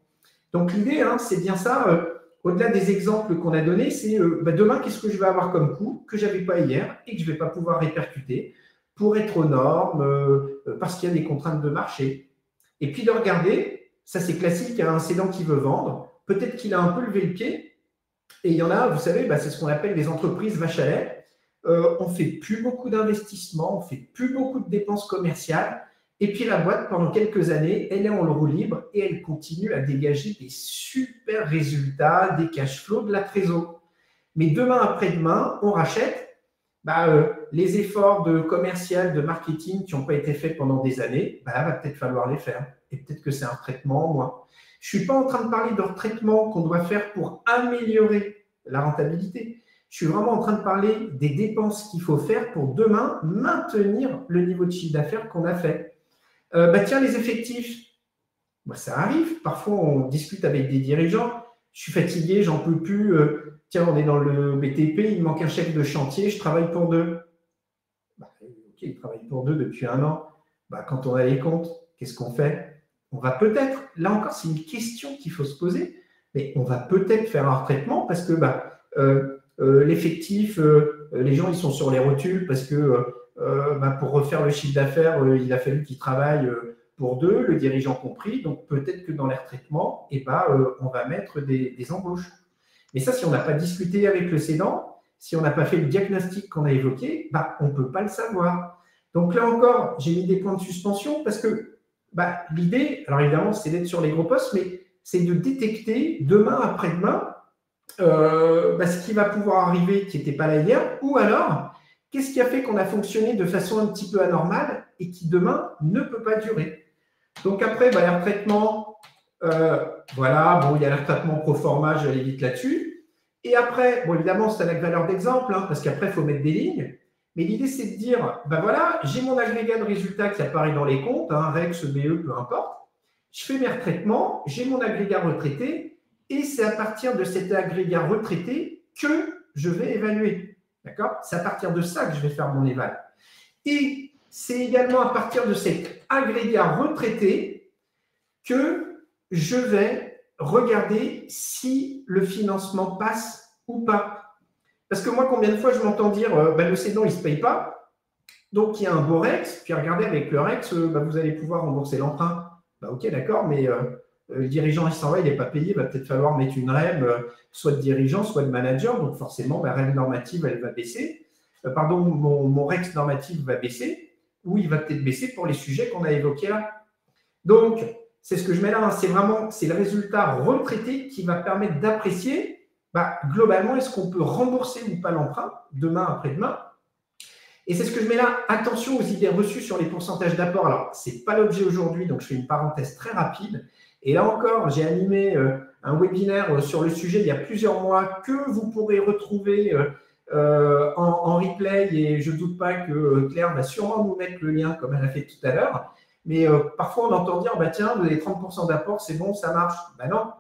Speaker 3: Donc l'idée, c'est bien ça. Au-delà des exemples qu'on a donnés, c'est demain, qu'est-ce que je vais avoir comme coût que je n'avais pas hier et que je ne vais pas pouvoir répercuter pour être aux normes, parce qu'il y a des contraintes de marché. Et puis de regarder, ça c'est classique, un cédant qui veut vendre, peut-être qu'il a un peu levé le pied, et il y en a, vous savez, c'est ce qu'on appelle des entreprises vaches à lait. On ne fait plus beaucoup d'investissements, on ne fait plus beaucoup de dépenses commerciales, et puis la boîte, pendant quelques années, elle est en roue libre et elle continue à dégager des super résultats, des cash flows, de la trésorerie. Mais demain après-demain, on rachète. Les efforts de commercial, de marketing qui n'ont pas été faits pendant des années, là, va peut-être falloir les faire. Et peut-être que c'est un retraitement en moins. Je ne suis pas en train de parler de retraitement qu'on doit faire pour améliorer la rentabilité. Je suis vraiment en train de parler des dépenses qu'il faut faire pour demain maintenir le niveau de chiffre d'affaires qu'on a fait. Tiens, les effectifs, ça arrive. Parfois, on discute avec des dirigeants. Je suis fatigué, j'en peux plus. Tiens, on est dans le BTP, il me manque un chef de chantier, je travaille pour 2. Ok, il travaille pour 2 depuis 1 an. Quand on a les comptes, qu'est-ce qu'on fait? On va peut-être, là encore, c'est une question qu'il faut se poser, mais on va peut-être faire un retraitement parce que l'effectif, les gens, ils sont sur les rotules parce que pour refaire le chiffre d'affaires, il a fallu qu'ils travaillent pour 2, le dirigeant compris. Donc, peut-être que dans les retraitemements, on va mettre des embauches. Mais ça, si on n'a pas discuté avec le cédant, si on n'a pas fait le diagnostic qu'on a évoqué, on ne peut pas le savoir. Donc là encore, j'ai mis des points de suspension parce que l'idée, alors évidemment, c'est d'être sur les gros postes, mais c'est de détecter demain, après-demain, ce qui va pouvoir arriver qui n'était pas là hier, ou alors, qu'est-ce qui a fait qu'on a fonctionné de façon un petit peu anormale et qui demain ne peut pas durer. Donc après, les retraitements, il y a le retraitement pro forma, je vais aller vite là-dessus. Et après, évidemment, c'est avec valeur d'exemple, parce qu'après, il faut mettre des lignes. Mais l'idée, c'est de dire, ben voilà, j'ai mon agrégat de résultats qui apparaît dans les comptes, hein, REX, BE, peu importe. Je fais mes retraitements, j'ai mon agrégat retraité, et c'est à partir de cet agrégat retraité que je vais évaluer. D'accord? C'est à partir de ça que je vais faire mon éval. Et c'est également à partir de cet agrégat retraité que je vais regarder si le financement passe ou pas. Parce que moi, combien de fois je m'entends dire le cédant, il ne se paye pas, donc il y a un beau REX, puis regardez, avec le REX, vous allez pouvoir rembourser l'emprunt. Ok, d'accord, mais le dirigeant, il s'en va, il n'est pas payé, il va peut-être falloir mettre une REM, soit de dirigeant, soit de manager, donc forcément, ma REM normative, elle va baisser. Mon REX normatif va baisser, ou il va peut-être baisser pour les sujets qu'on a évoqués là. Donc, c'est ce que je mets là, hein, c'est le résultat retraité qui va permettre d'apprécier, globalement, est-ce qu'on peut rembourser ou pas l'emprunt, demain, après-demain. Et c'est ce que je mets là. Attention aux idées reçues sur les pourcentages d'apport. Alors, ce n'est pas l'objet aujourd'hui, donc je fais une parenthèse très rapide. Et là encore, j'ai animé un webinaire sur le sujet il y a plusieurs mois que vous pourrez retrouver en replay. Et je ne doute pas que Claire va sûrement nous mettre le lien comme elle a fait tout à l'heure. Mais parfois, on entend dire, tiens, vous avez 30% d'apport, c'est bon, ça marche. Non,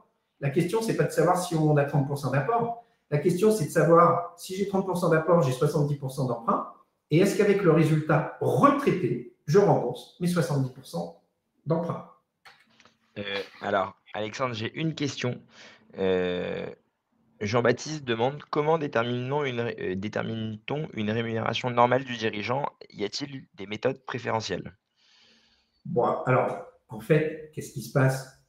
Speaker 3: la question, ce n'est pas de savoir si on a 30% d'apport. La question, c'est de savoir si j'ai 30% d'apport, j'ai 70% d'emprunt. Et est-ce qu'avec le résultat retraité, je rembourse mes 70% d'emprunt?
Speaker 2: Alors, Alexandre, j'ai une question. Jean-Baptiste demande comment détermine-t-on une rémunération normale du dirigeant? Y a-t-il des méthodes préférentielles?
Speaker 3: Bon, alors, en fait, qu'est-ce qui se passe?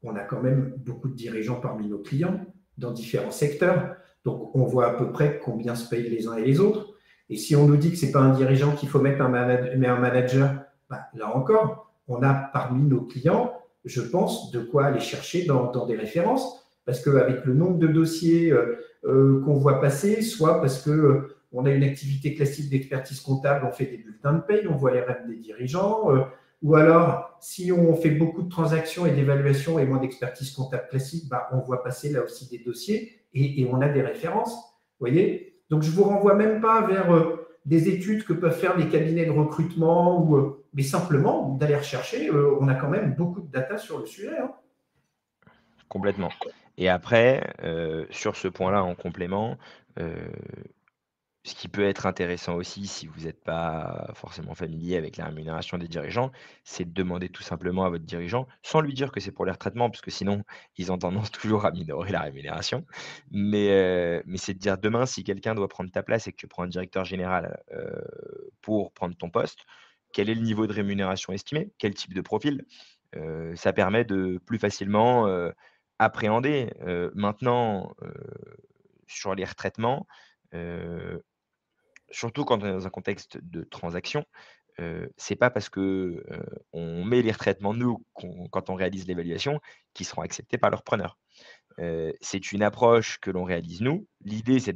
Speaker 3: On a quand même beaucoup de dirigeants parmi nos clients dans différents secteurs. Donc, on voit à peu près combien se payent les uns et les autres. Et si on nous dit que ce n'est pas un dirigeant qu'il faut mettre mais un manager, là encore, on a parmi nos clients, je pense, de quoi aller chercher dans des références. Parce qu'avec le nombre de dossiers qu'on voit passer, soit parce qu'on a une activité classique d'expertise comptable, on fait des bulletins de paye, on voit les REM des dirigeants, ou alors, si on fait beaucoup de transactions et d'évaluations et moins d'expertise comptable classique, on voit passer là aussi des dossiers et on a des références. Vous voyez? Donc, je ne vous renvoie même pas vers des études que peuvent faire les cabinets de recrutement, mais simplement d'aller rechercher. On a quand même beaucoup de data sur le sujet. Hein.
Speaker 2: Complètement. Et après, sur ce point-là, en complément, ce qui peut être intéressant aussi, si vous n'êtes pas forcément familier avec la rémunération des dirigeants, c'est de demander tout simplement à votre dirigeant, sans lui dire que c'est pour les retraitements, parce que sinon, ils ont tendance toujours à minorer la rémunération. Mais c'est de dire demain, si quelqu'un doit prendre ta place et que tu prends un directeur général pour prendre ton poste, quel est le niveau de rémunération estimé? Quel type de profil? Ça permet de plus facilement appréhender. Maintenant, sur les retraitements, surtout quand on est dans un contexte de transaction, c'est pas parce que, on met les retraitements nous, quand on réalise l'évaluation, qui seront acceptés par leur preneur. C'est une approche que l'on réalise nous. L'idée, c'est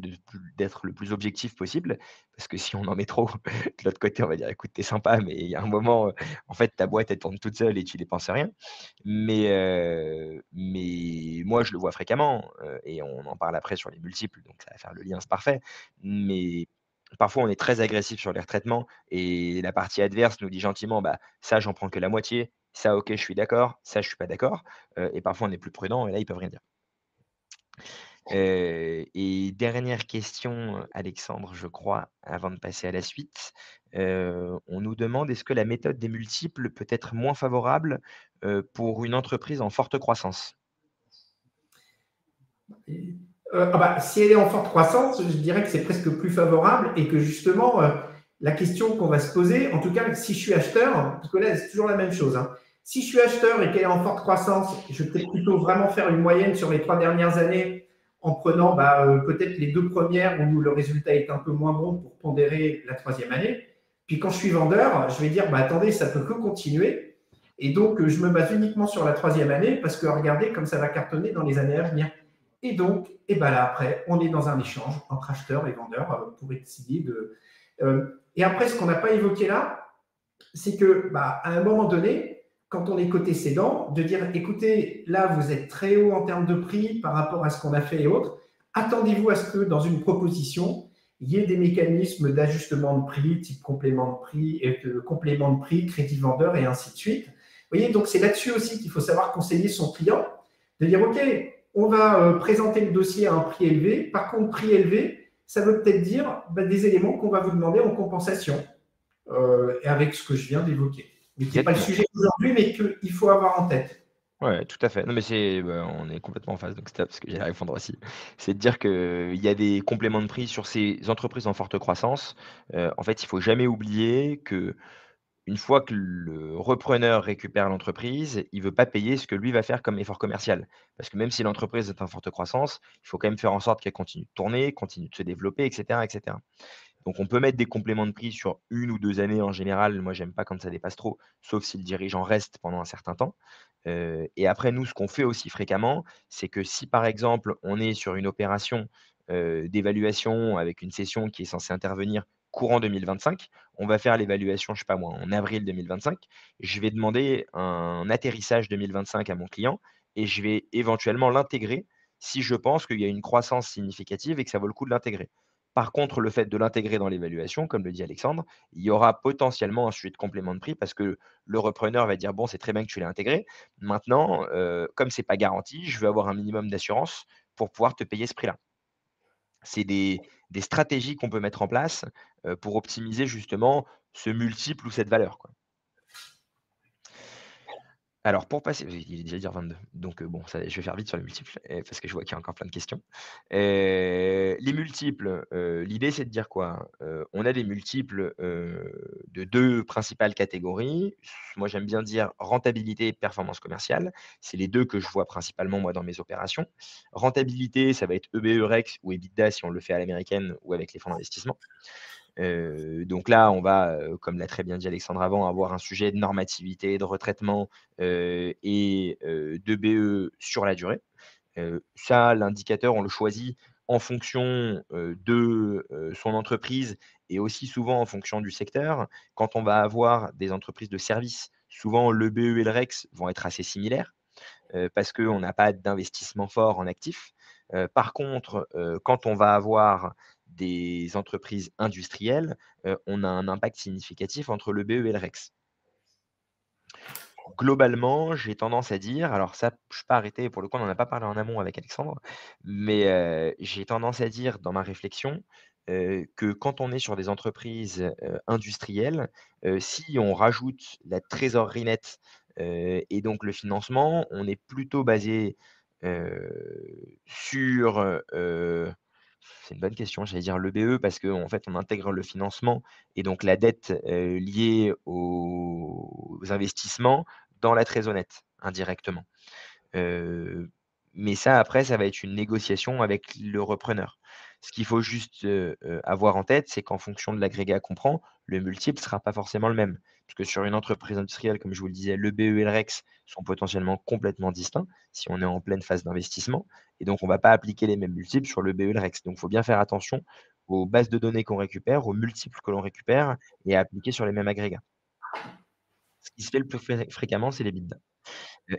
Speaker 2: d'être le plus objectif possible, parce que si on en met trop, de l'autre côté, on va dire: «Écoute, tu es sympa, mais il y a un moment, en fait, ta boîte, elle tourne toute seule et tu dépenses rien». Mais moi, je le vois fréquemment, et on en parle après sur les multiples, donc ça va faire le lien, c'est parfait. Mais parfois, on est très agressif sur les retraitements et la partie adverse nous dit gentiment: «Bah, ça, j'en prends que la moitié. Ça, OK, je suis d'accord. Ça, je suis pas d'accord». Et parfois, on est plus prudent et là, ils peuvent rien dire. Et dernière question, Alexandre, je crois, avant de passer à la suite. On nous demande: «Est-ce que la méthode des multiples peut être moins favorable, pour une entreprise en forte croissance?»
Speaker 3: Si elle est en forte croissance, je dirais que c'est presque plus favorable et que justement, la question qu'on va se poser, en tout cas, si je suis acheteur, parce que là, c'est toujours la même chose. Hein. Si je suis acheteur et qu'elle est en forte croissance, je vais peut-être plutôt vraiment faire une moyenne sur les 3 dernières années en prenant peut-être les 2 premières où le résultat est un peu moins bon pour pondérer la 3e année. Puis quand je suis vendeur, je vais dire, attendez, ça peut que continuer. Et donc, je me base uniquement sur la 3e année parce que regardez comme ça va cartonner dans les années à venir. Et donc, là, après, on est dans un échange entre acheteurs et vendeurs pour décider de… et après, ce qu'on n'a pas évoqué là, c'est qu'à un moment donné, quand on est côté cédant, de dire, écoutez, là, vous êtes très haut en termes de prix par rapport à ce qu'on a fait et autres, attendez-vous à ce que dans une proposition, il y ait des mécanismes d'ajustement de prix, type complément de prix, complément de prix, crédit vendeur et ainsi de suite. Vous voyez, donc c'est là-dessus aussi qu'il faut savoir conseiller son client, de dire, OK, on va présenter le dossier à un prix élevé. Par contre, prix élevé, ça veut peut-être dire des éléments qu'on va vous demander en compensation, avec ce que je viens d'évoquer. Mais qui n'est pas le sujet aujourd'hui, mais qu'il faut avoir en tête.
Speaker 2: Ouais, tout à fait. Non, mais on est complètement en phase, donc c'est top, parce que j'allais répondre aussi. C'est de dire qu'il y a des compléments de prix sur ces entreprises en forte croissance. En fait, il faut jamais oublier que une fois que le repreneur récupère l'entreprise, il veut pas payer ce que lui va faire comme effort commercial. Parce que même si l'entreprise est en forte croissance, il faut quand même faire en sorte qu'elle continue de tourner, continue de se développer, et cetera, et cetera. Donc on peut mettre des compléments de prix sur 1 ou 2 années en général. Moi, j'aime pas quand ça dépasse trop, sauf si le dirigeant reste pendant un certain temps. Et après nous, ce qu'on fait aussi fréquemment, c'est que si par exemple, on est sur une opération, d'évaluation avec une session qui est censée intervenir courant 2025, on va faire l'évaluation, je sais pas moi, en avril 2025. Je vais demander un atterrissage 2025 à mon client et je vais éventuellement l'intégrer si je pense qu'il y a une croissance significative et que ça vaut le coup de l'intégrer. Par contre, le fait de l'intégrer dans l'évaluation, comme le dit Alexandre, il y aura potentiellement un sujet de complément de prix parce que le repreneur va dire: «Bon, c'est très bien que tu l'aies intégré. Maintenant, comme c'est pas garanti, je veux avoir un minimum d'assurance pour pouvoir te payer ce prix-là». C'est des stratégies qu'on peut mettre en place, pour optimiser justement ce multiple ou cette valeur, quoi. Alors pour passer il est déjà 10h22, donc bon, ça je vais faire vite sur les multiples, parce que je vois qu'il y a encore plein de questions. Les multiples, l'idée c'est de dire quoi? On a des multiples, de 2 principales catégories. Moi j'aime bien dire rentabilité et performance commerciale. C'est les 2 que je vois principalement moi dans mes opérations. Rentabilité, ça va être EBE-REX ou EBITDA si on le fait à l'américaine ou avec les fonds d'investissement. Donc là, on va, comme l'a très bien dit Alexandre avant, avoir un sujet de normativité, de retraitement, et de BE sur la durée. Ça, l'indicateur, on le choisit en fonction, de, son entreprise et aussi souvent en fonction du secteur. Quand on va avoir des entreprises de services, souvent le BE et le REX vont être assez similaires, parce qu'on n'a pas d'investissement fort en actifs. Par contre, quand on va avoir des entreprises industrielles, on a un impact significatif entre le BE et le REX. Globalement, j'ai tendance à dire, alors ça, je suis pas arrêté, pour le coup, on n'en a pas parlé en amont avec Alexandre, mais j'ai tendance à dire dans ma réflexion, que quand on est sur des entreprises, industrielles, si on rajoute la trésorerie nette, et donc le financement, on est plutôt basé, sur, c'est une bonne question, j'allais dire le BE parce qu'en fait, on intègre le financement et donc la dette, liée aux investissements dans la très honnête, indirectement. Heu, mais ça, après, ça va être une négociation avec le repreneur. Ce qu'il faut juste, avoir en tête, c'est qu'en fonction de l'agrégat qu'on prend, le multiple ne sera pas forcément le même. Parce que sur une entreprise industrielle, comme je vous le disais, le BE et le REX sont potentiellement complètement distincts si on est en pleine phase d'investissement et donc on ne va pas appliquer les mêmes multiples sur le BE et le REX. Donc il faut bien faire attention aux bases de données qu'on récupère, aux multiples que l'on récupère et à appliquer sur les mêmes agrégats. Ce qui se fait le plus fréquemment, c'est l'EBITDA.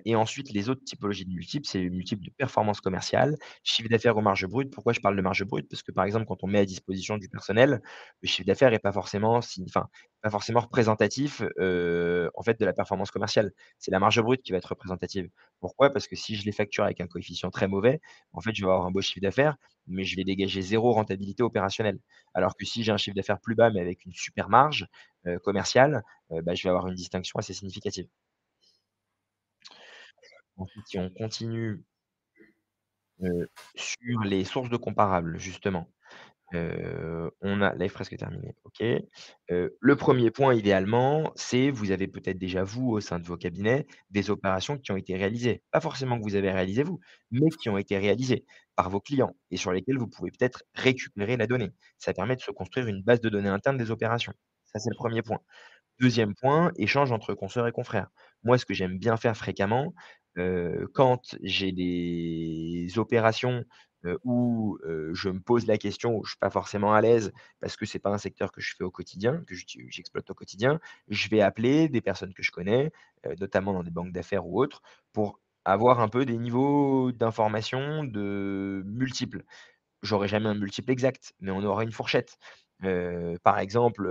Speaker 2: Et ensuite, les autres typologies de multiples, c'est les multiples de performance commerciale, chiffre d'affaires ou marge brute. Pourquoi je parle de marge brute? Parce que, par exemple, quand on met à disposition du personnel, le chiffre d'affaires est pas forcément pas forcément représentatif, en fait, de la performance commerciale. C'est la marge brute qui va être représentative. Pourquoi? Parce que si je les facture avec un coefficient très mauvais, en fait, je vais avoir un beau chiffre d'affaires, mais je vais dégager 0 rentabilité opérationnelle. Alors que si j'ai un chiffre d'affaires plus bas, mais avec une super marge, commerciale, je vais avoir une distinction assez significative. Ensuite, si on continue, sur les sources de comparables justement, on a là, est presque terminé, OK. Le premier point idéalement, c'est vous avez peut-être déjà vous, au sein de vos cabinets, des opérations qui ont été réalisées. Pas forcément que vous avez réalisées vous, mais qui ont été réalisées par vos clients et sur lesquelles vous pouvez peut-être récupérer la donnée. Ça permet de se construire une base de données interne des opérations. Ça, c'est le premier point. Deuxième point, échange entre consoeurs et confrères. Moi, ce que j'aime bien faire fréquemment, quand j'ai des opérations, où, je me pose la question, où je suis pas forcément à l'aise parce que c'est pas un secteur que je fais au quotidien, que j'exploite au quotidien, je vais appeler des personnes que je connais, notamment dans des banques d'affaires ou autres, pour avoir un peu des niveaux d'information de multiples. j'aurai jamais un multiple exact, mais on aura une fourchette. Par exemple,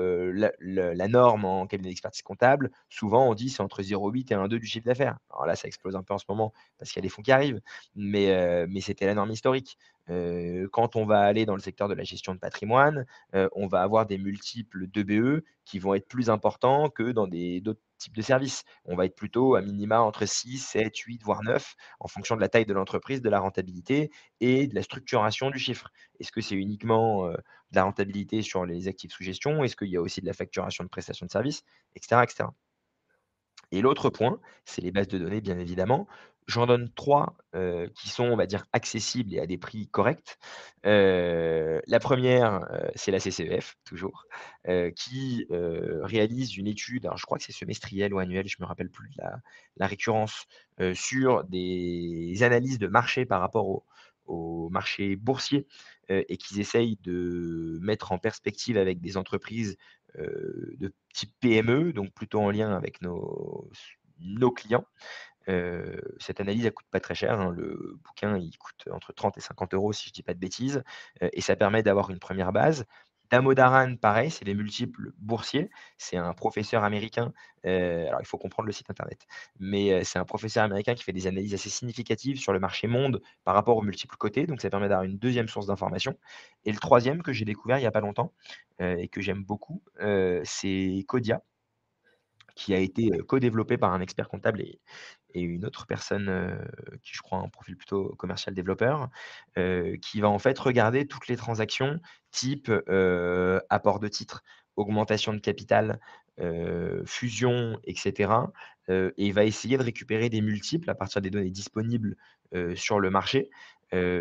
Speaker 2: la norme en cabinet d'expertise comptable, souvent on dit c'est entre 0,8 et 1,2 du chiffre d'affaires. Alors là, ça explose un peu en ce moment parce qu'il y a des fonds qui arrivent, mais c'était la norme historique. Quand on va aller dans le secteur de la gestion de patrimoine, on va avoir des multiples d'EBE qui vont être plus importants que dans d'autres types de services. On va être plutôt à minima entre 6, 7, 8, voire 9 en fonction de la taille de l'entreprise, de la rentabilité et de la structuration du chiffre. Est-ce que c'est uniquement, de la rentabilité sur les actifs sous gestion? Est-ce qu'il y a aussi de la facturation de prestations de services? Et cetera, et cetera. Et l'autre point, c'est les bases de données, bien évidemment. J'en donne 3 qui sont, on va dire, accessibles et à des prix corrects. La première, c'est la CCEF, toujours, qui, réalise une étude, alors je crois que c'est semestriel ou annuel, je ne me rappelle plus de la récurrence, sur des analyses de marché par rapport au marché boursier, et qu'ils essayent de mettre en perspective avec des entreprises de type PME, donc plutôt en lien avec nos clients. Cette analyse, elle coûte pas très cher, hein. Le bouquin, il coûte entre 30 et 50 € si je dis pas de bêtises, et ça permet d'avoir une première base. Damodaran, pareil, c'est les multiples boursiers. C'est un professeur américain, alors il faut comprendre le site internet, mais c'est un professeur américain qui fait des analyses assez significatives sur le marché monde par rapport aux multiples cotés, donc ça permet d'avoir une deuxième source d'information. Et le troisième que j'ai découvert il y a pas longtemps, et que j'aime beaucoup, c'est Codia, qui a été, co-développé par un expert comptable et une autre personne, qui je crois a un profil plutôt commercial développeur, qui va en fait regarder toutes les transactions type, apport de titres, augmentation de capital, fusion et cetera, et il va essayer de récupérer des multiples à partir des données disponibles, sur le marché,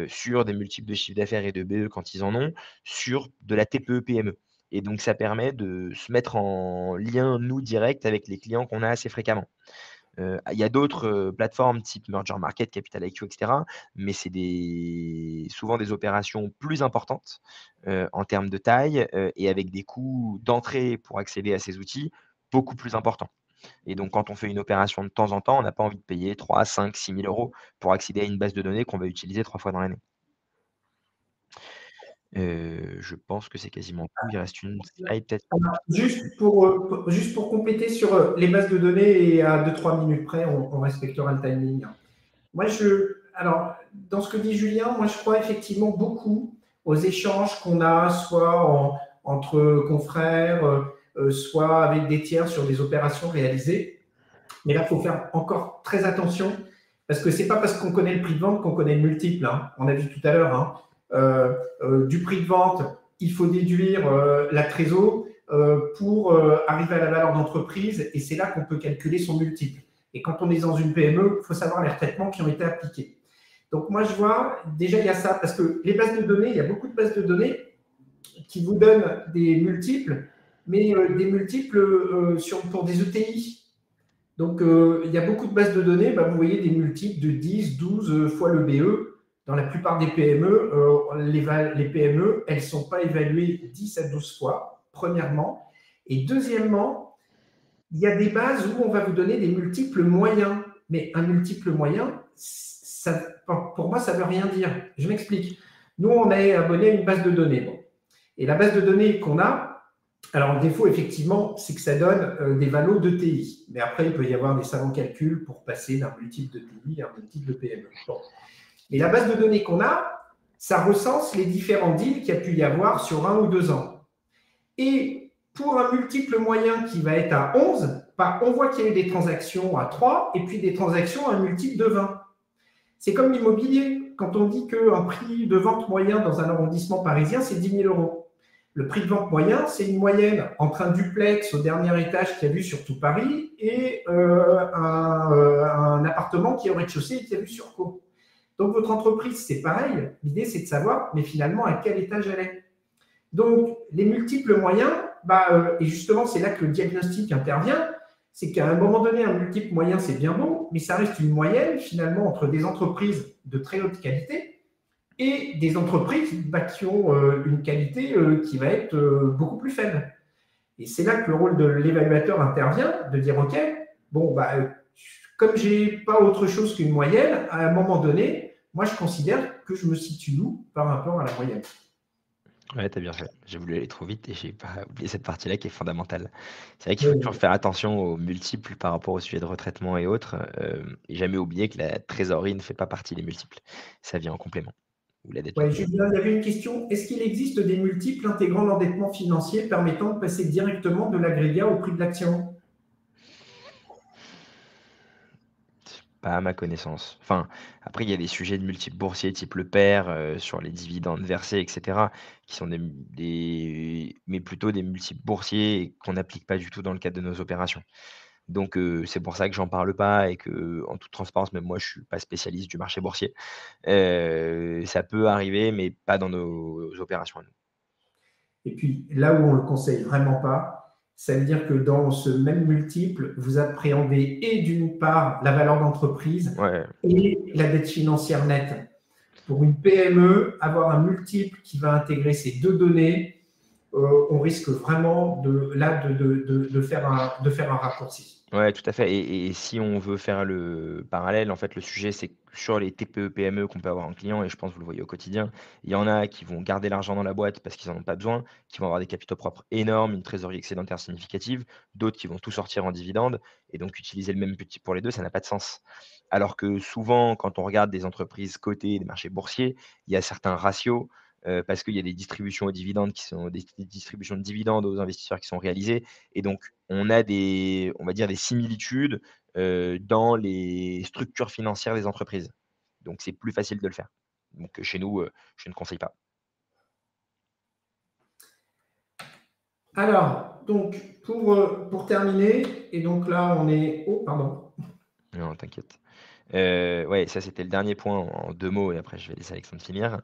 Speaker 2: sur des multiples de chiffre d'affaires et de BE quand ils en ont, sur de la TPE-PME. Et donc ça permet de se mettre en lien, nous, direct avec les clients qu'on a assez fréquemment. Il y a d'autres, plateformes type Merger Market, Capital IQ, et cetera, mais c'est souvent des opérations plus importantes, en termes de taille, et avec des coûts d'entrée pour accéder à ces outils beaucoup plus importants. Et donc quand on fait une opération de temps en temps, on n'a pas envie de payer 3 5 6 000 € pour accéder à une base de données qu'on va utiliser 3 fois dans l'année. Je pense que c'est quasiment tout. Il reste une slide peut-être.
Speaker 3: Juste pour compléter sur les bases de données et à 2-3 minutes près, on respectera le timing. Moi, alors, dans ce que dit Julien, moi, je crois effectivement beaucoup aux échanges qu'on a, soit entre confrères, soit avec des tiers sur des opérations réalisées. Mais là, il faut faire encore très attention, parce que ce n'est pas parce qu'on connaît le prix de vente qu'on connaît le multiple, hein. On a vu tout à l'heure, hein. Du prix de vente, il faut déduire la trésor pour arriver à la valeur d'entreprise, et c'est là qu'on peut calculer son multiple. Et quand on est dans une PME, il faut savoir les retraitements qui ont été appliqués. Donc moi, je vois, déjà, il y a ça, parce que les bases de données, il y a beaucoup de bases de données qui vous donnent des multiples, mais des multiples pour des ETI. Donc, il y a beaucoup de bases de données, vous voyez des multiples de 10, 12 fois le BE. Dans la plupart des PME, les PME, elles ne sont pas évaluées 10 à 12 fois, premièrement. Et deuxièmement, il y a des bases où on va vous donner des multiples moyens. Mais un multiple moyen, pour moi, ça ne veut rien dire. Je m'explique. Nous, on est abonné à une base de données. Bon. Et la base de données qu'on a, alors, le défaut, effectivement, c'est que ça donne des valos de TI. Mais après, il peut y avoir des savants calculs pour passer d'un multiple de TI à un multiple de PME. Bon. Et la base de données qu'on a, ça recense les différents deals qu'il y a pu y avoir sur 1 ou 2 ans. Et pour un multiple moyen qui va être à 11, on voit qu'il y a eu des transactions à 3 et puis des transactions à un multiple de 20. C'est comme l'immobilier. Quand on dit qu'un prix de vente moyen dans un arrondissement parisien, c'est 10 000 €. Le prix de vente moyen, c'est une moyenne entre un duplex au dernier étage qui a vu sur tout Paris et un appartement qui est au rez-de-chaussée et qui a vu sur Caux. Donc, votre entreprise, c'est pareil. L'idée, c'est de savoir, mais finalement, à quel étage elle est. Donc, les multiples moyens, et justement, c'est là que le diagnostic intervient, c'est qu'à un moment donné, un multiple moyen, c'est bien beau, mais ça reste une moyenne, finalement, entre des entreprises de très haute qualité et des entreprises qui ont une qualité qui va être beaucoup plus faible. Et c'est là que le rôle de l'évaluateur intervient, de dire, OK, comme je n'ai pas autre chose qu'une moyenne, à un moment donné, moi, je considère que je me situe où par rapport à la moyenne.
Speaker 2: Ouais, tu as bien fait. J'ai voulu aller trop vite et j'ai pas oublié cette partie-là qui est fondamentale. C'est vrai qu'il faut toujours faire attention aux multiples par rapport au sujet de retraitement et autres, et jamais oublier que la trésorerie ne fait pas partie des multiples. Ça vient en complément ou la dette
Speaker 3: Ouais,
Speaker 2: liquide.
Speaker 3: Julien, il y avait une question. Est-ce qu'il existe des multiples intégrant l'endettement financier permettant de passer directement de l'agrégat au prix de l'action?
Speaker 2: Pas à ma connaissance. Enfin, après, il y a des sujets de multiples boursiers type le PER, sur les dividendes versés et cetera, qui sont mais plutôt des multiples boursiers qu'on n'applique pas du tout dans le cadre de nos opérations. Donc c'est pour ça que j'en parle pas et que, en toute transparence, même moi, je suis pas spécialiste du marché boursier. Ça peut arriver, mais pas dans nos opérations à nous.
Speaker 3: Et puis là où on ne le conseille vraiment pas, ça veut dire que dans ce même multiple, vous appréhendez et d'une part la valeur d'entreprise
Speaker 2: Ouais.
Speaker 3: et la dette financière nette. Pour une PME, avoir un multiple qui va intégrer ces deux données, on risque vraiment de faire un raccourci.
Speaker 2: Ouais, tout à fait et si on veut faire le parallèle, en fait, le sujet, c'est que sur les TPE-PME qu'on peut avoir en client et je pense que vous le voyez au quotidien, il y en a qui vont garder l'argent dans la boîte parce qu'ils en ont pas besoin, qui vont avoir des capitaux propres énormes, une trésorerie excédentaire significative, d'autres qui vont tout sortir en dividendes et donc utiliser le même petit pour les 2, ça n'a pas de sens. Alors que souvent, quand on regarde des entreprises cotées, des marchés boursiers, il y a certains ratios, parce qu'il y a des distributions aux dividendes qui sont des distributions de dividendes aux investisseurs qui sont réalisées et donc on a on va dire des similitudes, dans les structures financières des entreprises. Donc c'est plus facile de le faire. Donc chez nous, je ne conseille pas.
Speaker 3: Alors, donc, pour terminer, et donc là, on est. Oh, pardon.
Speaker 2: Non, t'inquiète. Ouais, ça c'était le dernier point en 2 mots et après je vais laisser Alexandre finir.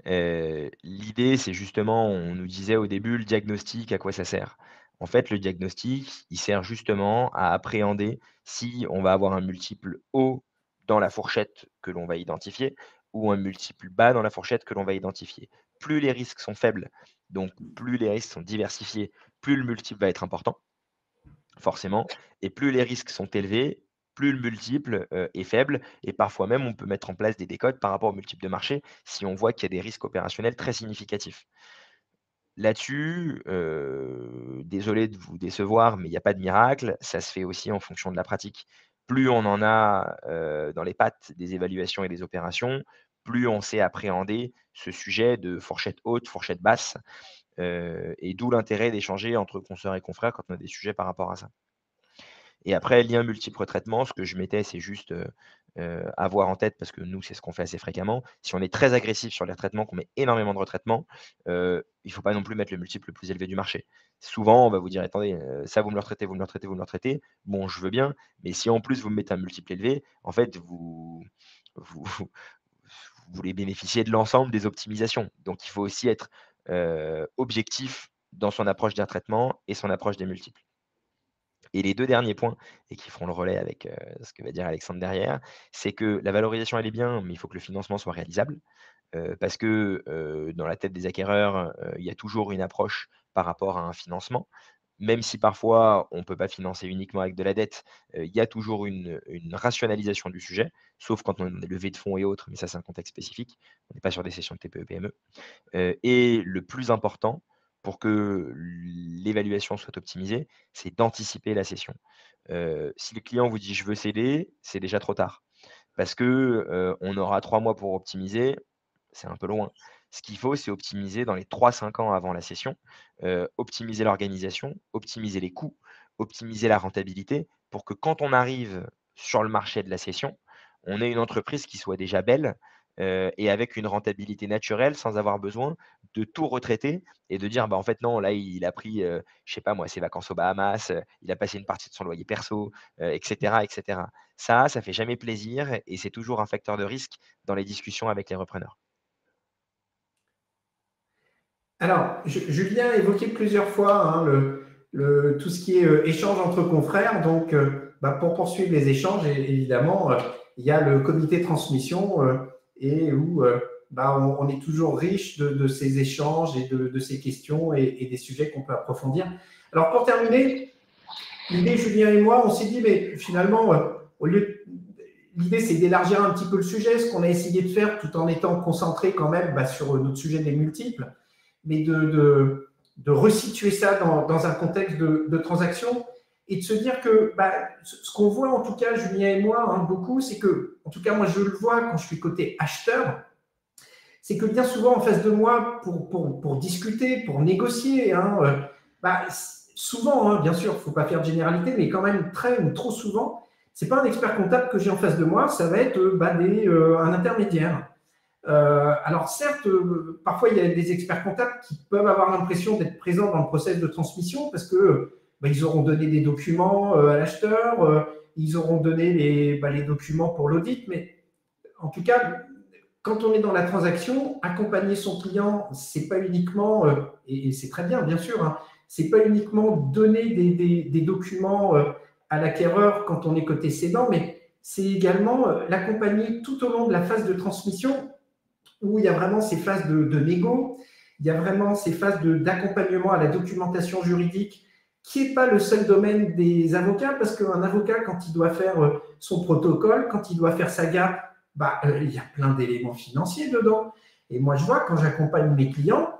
Speaker 2: L'idée, c'est justement, on nous disait au début, le diagnostic, à quoi ça sert? En fait, le diagnostic, il sert justement à appréhender si on va avoir un multiple haut dans la fourchette que l'on va identifier ou un multiple bas dans la fourchette que l'on va identifier. Plus les risques sont faibles, donc plus les risques sont diversifiés, plus le multiple va être important forcément et plus les risques sont élevés, plus le multiple, est faible et parfois même on peut mettre en place des décotes par rapport au multiple de marché si on voit qu'il y a des risques opérationnels très significatifs. Là-dessus, désolé de vous décevoir, mais il y a pas de miracle, ça se fait aussi en fonction de la pratique. Plus on en a, dans les pattes des évaluations et des opérations, plus on sait appréhender ce sujet de fourchette haute, fourchette basse, et d'où l'intérêt d'échanger entre consoeurs et confrères quand on a des sujets par rapport à ça. Et après, lien multiple retraitement, ce que je mettais, c'est juste, avoir en tête, parce que nous, c'est ce qu'on fait assez fréquemment. Si on est très agressif sur les retraitements, qu'on met énormément de retraitements, il ne faut pas non plus mettre le multiple le plus élevé du marché. Souvent, on va vous dire: «Attendez, ça vous me le retraitez, vous me le retraitez, vous me le retraitez. Bon, je veux bien, mais si en plus vous me mettez un multiple élevé, en fait, vous vous voulez bénéficier de l'ensemble des optimisations». Donc il faut aussi être, objectif dans son approche des retraitements et son approche des multiples. Et les 2 derniers points et qui feront le relais avec, ce que va dire Alexandre derrière, c'est que la valorisation, elle est bien, mais il faut que le financement soit réalisable, parce que, dans la tête des acquéreurs, il y a toujours une approche par rapport à un financement. Même si parfois on ne peut pas financer uniquement avec de la dette, il y a toujours une rationalisation du sujet, sauf quand on est levée de fonds et autres, mais ça c'est un contexte spécifique. On n'est pas sur des sessions de TPE-PME. Et le plus important pour que l'évaluation soit optimisée, c'est d'anticiper la cession. Si le client vous dit: «Je veux céder», c'est déjà trop tard. Parce que, on aura 3 mois pour optimiser, c'est un peu loin. Ce qu'il faut, c'est optimiser dans les 3-5 ans avant la cession, optimiser l'organisation, optimiser les coûts, optimiser la rentabilité pour que quand on arrive sur le marché de la cession, on ait une entreprise qui soit déjà belle, et avec une rentabilité naturelle sans avoir besoin de tout retraiter et de dire: «Bah, en fait non, là il a pris, je sais pas moi, ses vacances aux Bahamas, il a passé une partie de son loyer perso», et cetera, et cetera. Ça fait jamais plaisir et c'est toujours un facteur de risque dans les discussions avec les repreneurs.
Speaker 3: Alors, Julien a évoqué plusieurs fois hein, tout ce qui est échange entre confrères. Donc, pour poursuivre les échanges, évidemment, il y a le comité de transmission et où on est toujours riche de ces échanges et de ces questions et des sujets qu'on peut approfondir. Alors, pour terminer, l'idée, Julien et moi, on s'est dit, mais finalement, au lieu l'idée, c'est d'élargir un petit peu le sujet, ce qu'on a essayé de faire tout en étant concentré quand même sur notre sujet des multiples, mais de resituer ça dans un contexte de transaction et de se dire que ce qu'on voit en tout cas, Julien et moi, beaucoup, c'est que, en tout cas moi je le vois quand je suis côté acheteur, c'est que bien souvent en face de moi, pour discuter, pour négocier, souvent, bien sûr, il ne faut pas faire de généralité, mais quand même très ou trop souvent, ce n'est pas un expert comptable que j'ai en face de moi, ça va être un intermédiaire. Alors certes, parfois il y a des experts comptables qui peuvent avoir l'impression d'être présents dans le process de transmission parce que ils auront donné des documents à l'acheteur, ils auront donné les documents pour l'audit, mais en tout cas, quand on est dans la transaction, accompagner son client, c'est pas uniquement, et c'est très bien bien sûr, c'est pas uniquement donner des documents à l'acquéreur quand on est côté cédant, mais c'est également l'accompagner tout au long de la phase de transmission où il y a vraiment ces phases de négo, il y a vraiment ces phases d'accompagnement à la documentation juridique qui n'est pas le seul domaine des avocats, parce qu'un avocat, quand il doit faire son protocole, quand il doit faire sa GAP, il y a plein d'éléments financiers dedans. Et moi, je vois, quand j'accompagne mes clients,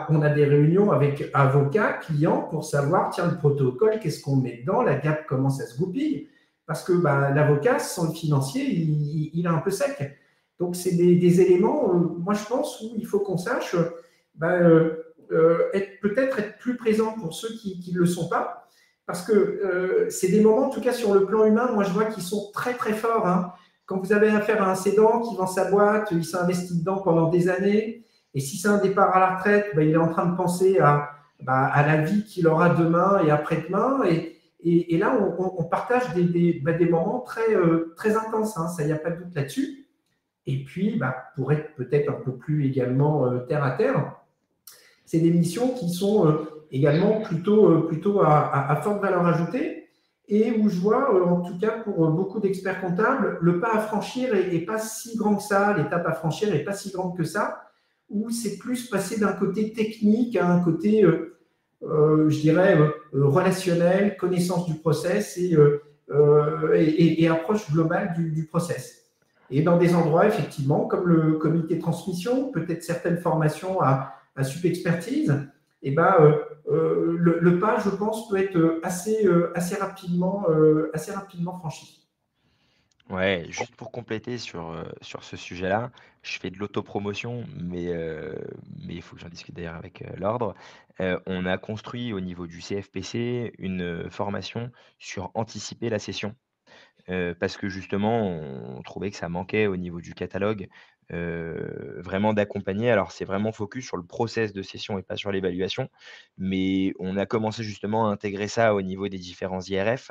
Speaker 3: on a des réunions avec avocats, clients, pour savoir, tiens, le protocole, qu'est-ce qu'on met dedans, la GAP, comment ça se goupille. Parce que l'avocat, sans le financier, il est un peu sec. Donc, c'est des éléments, moi, je pense, où il faut qu'on sache peut-être être plus présent pour ceux qui ne le sont pas. Parce que c'est des moments, en tout cas sur le plan humain, moi, je vois qu'ils sont très, très forts. Quand vous avez affaire à un cédant qui vend sa boîte, il s'est investi dedans pendant des années, et si c'est un départ à la retraite, il est en train de penser à la vie qu'il aura demain et après-demain. Et là, on partage des moments très, très intenses, ça, il n'y a pas de doute là-dessus. Et puis, pour être peut-être un peu plus également terre à terre, c'est des missions qui sont également plutôt à forte valeur ajoutée et où je vois, en tout cas pour beaucoup d'experts comptables, le pas à franchir n'est pas si grand que ça, l'étape à franchir n'est pas si grande que ça, où c'est plus passer d'un côté technique à un côté, je dirais, relationnel, connaissance du process et approche globale du process. Et dans des endroits, effectivement, comme le comité de transmission, peut-être certaines formations à subexpertise, le pas, je pense, peut être assez rapidement franchi.
Speaker 2: Ouais, juste pour compléter sur ce sujet-là, je fais de l'autopromotion, mais il faut que j'en discute d'ailleurs avec, l'ordre. On a construit au niveau du CFPC une formation sur anticiper la cession. Parce que justement, on trouvait que ça manquait au niveau du catalogue, vraiment d'accompagner. Alors c'est vraiment focus sur le process de cession et pas sur l'évaluation, mais on a commencé justement à intégrer ça au niveau des différents IRF,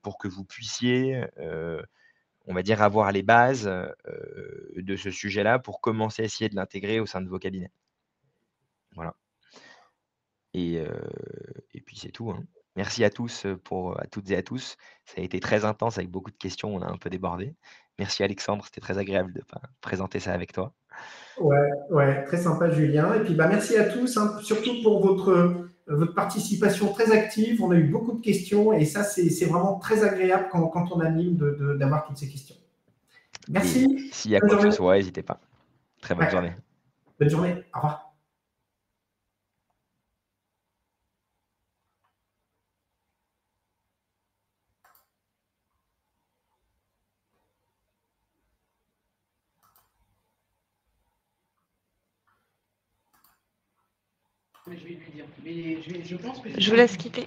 Speaker 2: pour que vous puissiez, on va dire avoir les bases, de ce sujet-là pour commencer à essayer de l'intégrer au sein de vos cabinets. Voilà et heu et puis c'est tout, hein. Merci à tous, à toutes et à tous. Ça a été très intense avec beaucoup de questions, on a un peu débordé. Merci Alexandre, c'était très agréable de présenter ça avec toi.
Speaker 3: Ouais, très sympa, Julien. Et puis, merci à tous, surtout pour votre participation très active. On a eu beaucoup de questions et ça, c'est vraiment très agréable quand on anime d'avoir toutes ces questions.
Speaker 2: Et
Speaker 3: Merci.
Speaker 2: s'il y a
Speaker 3: Bonne
Speaker 2: quoi que ce
Speaker 3: journée.
Speaker 2: soit, n'hésitez pas. Très bonne
Speaker 3: Ouais,
Speaker 2: journée.
Speaker 3: bonne journée. Au revoir.
Speaker 4: Je vais lui dire. Mais je pense que je vous laisse quitter.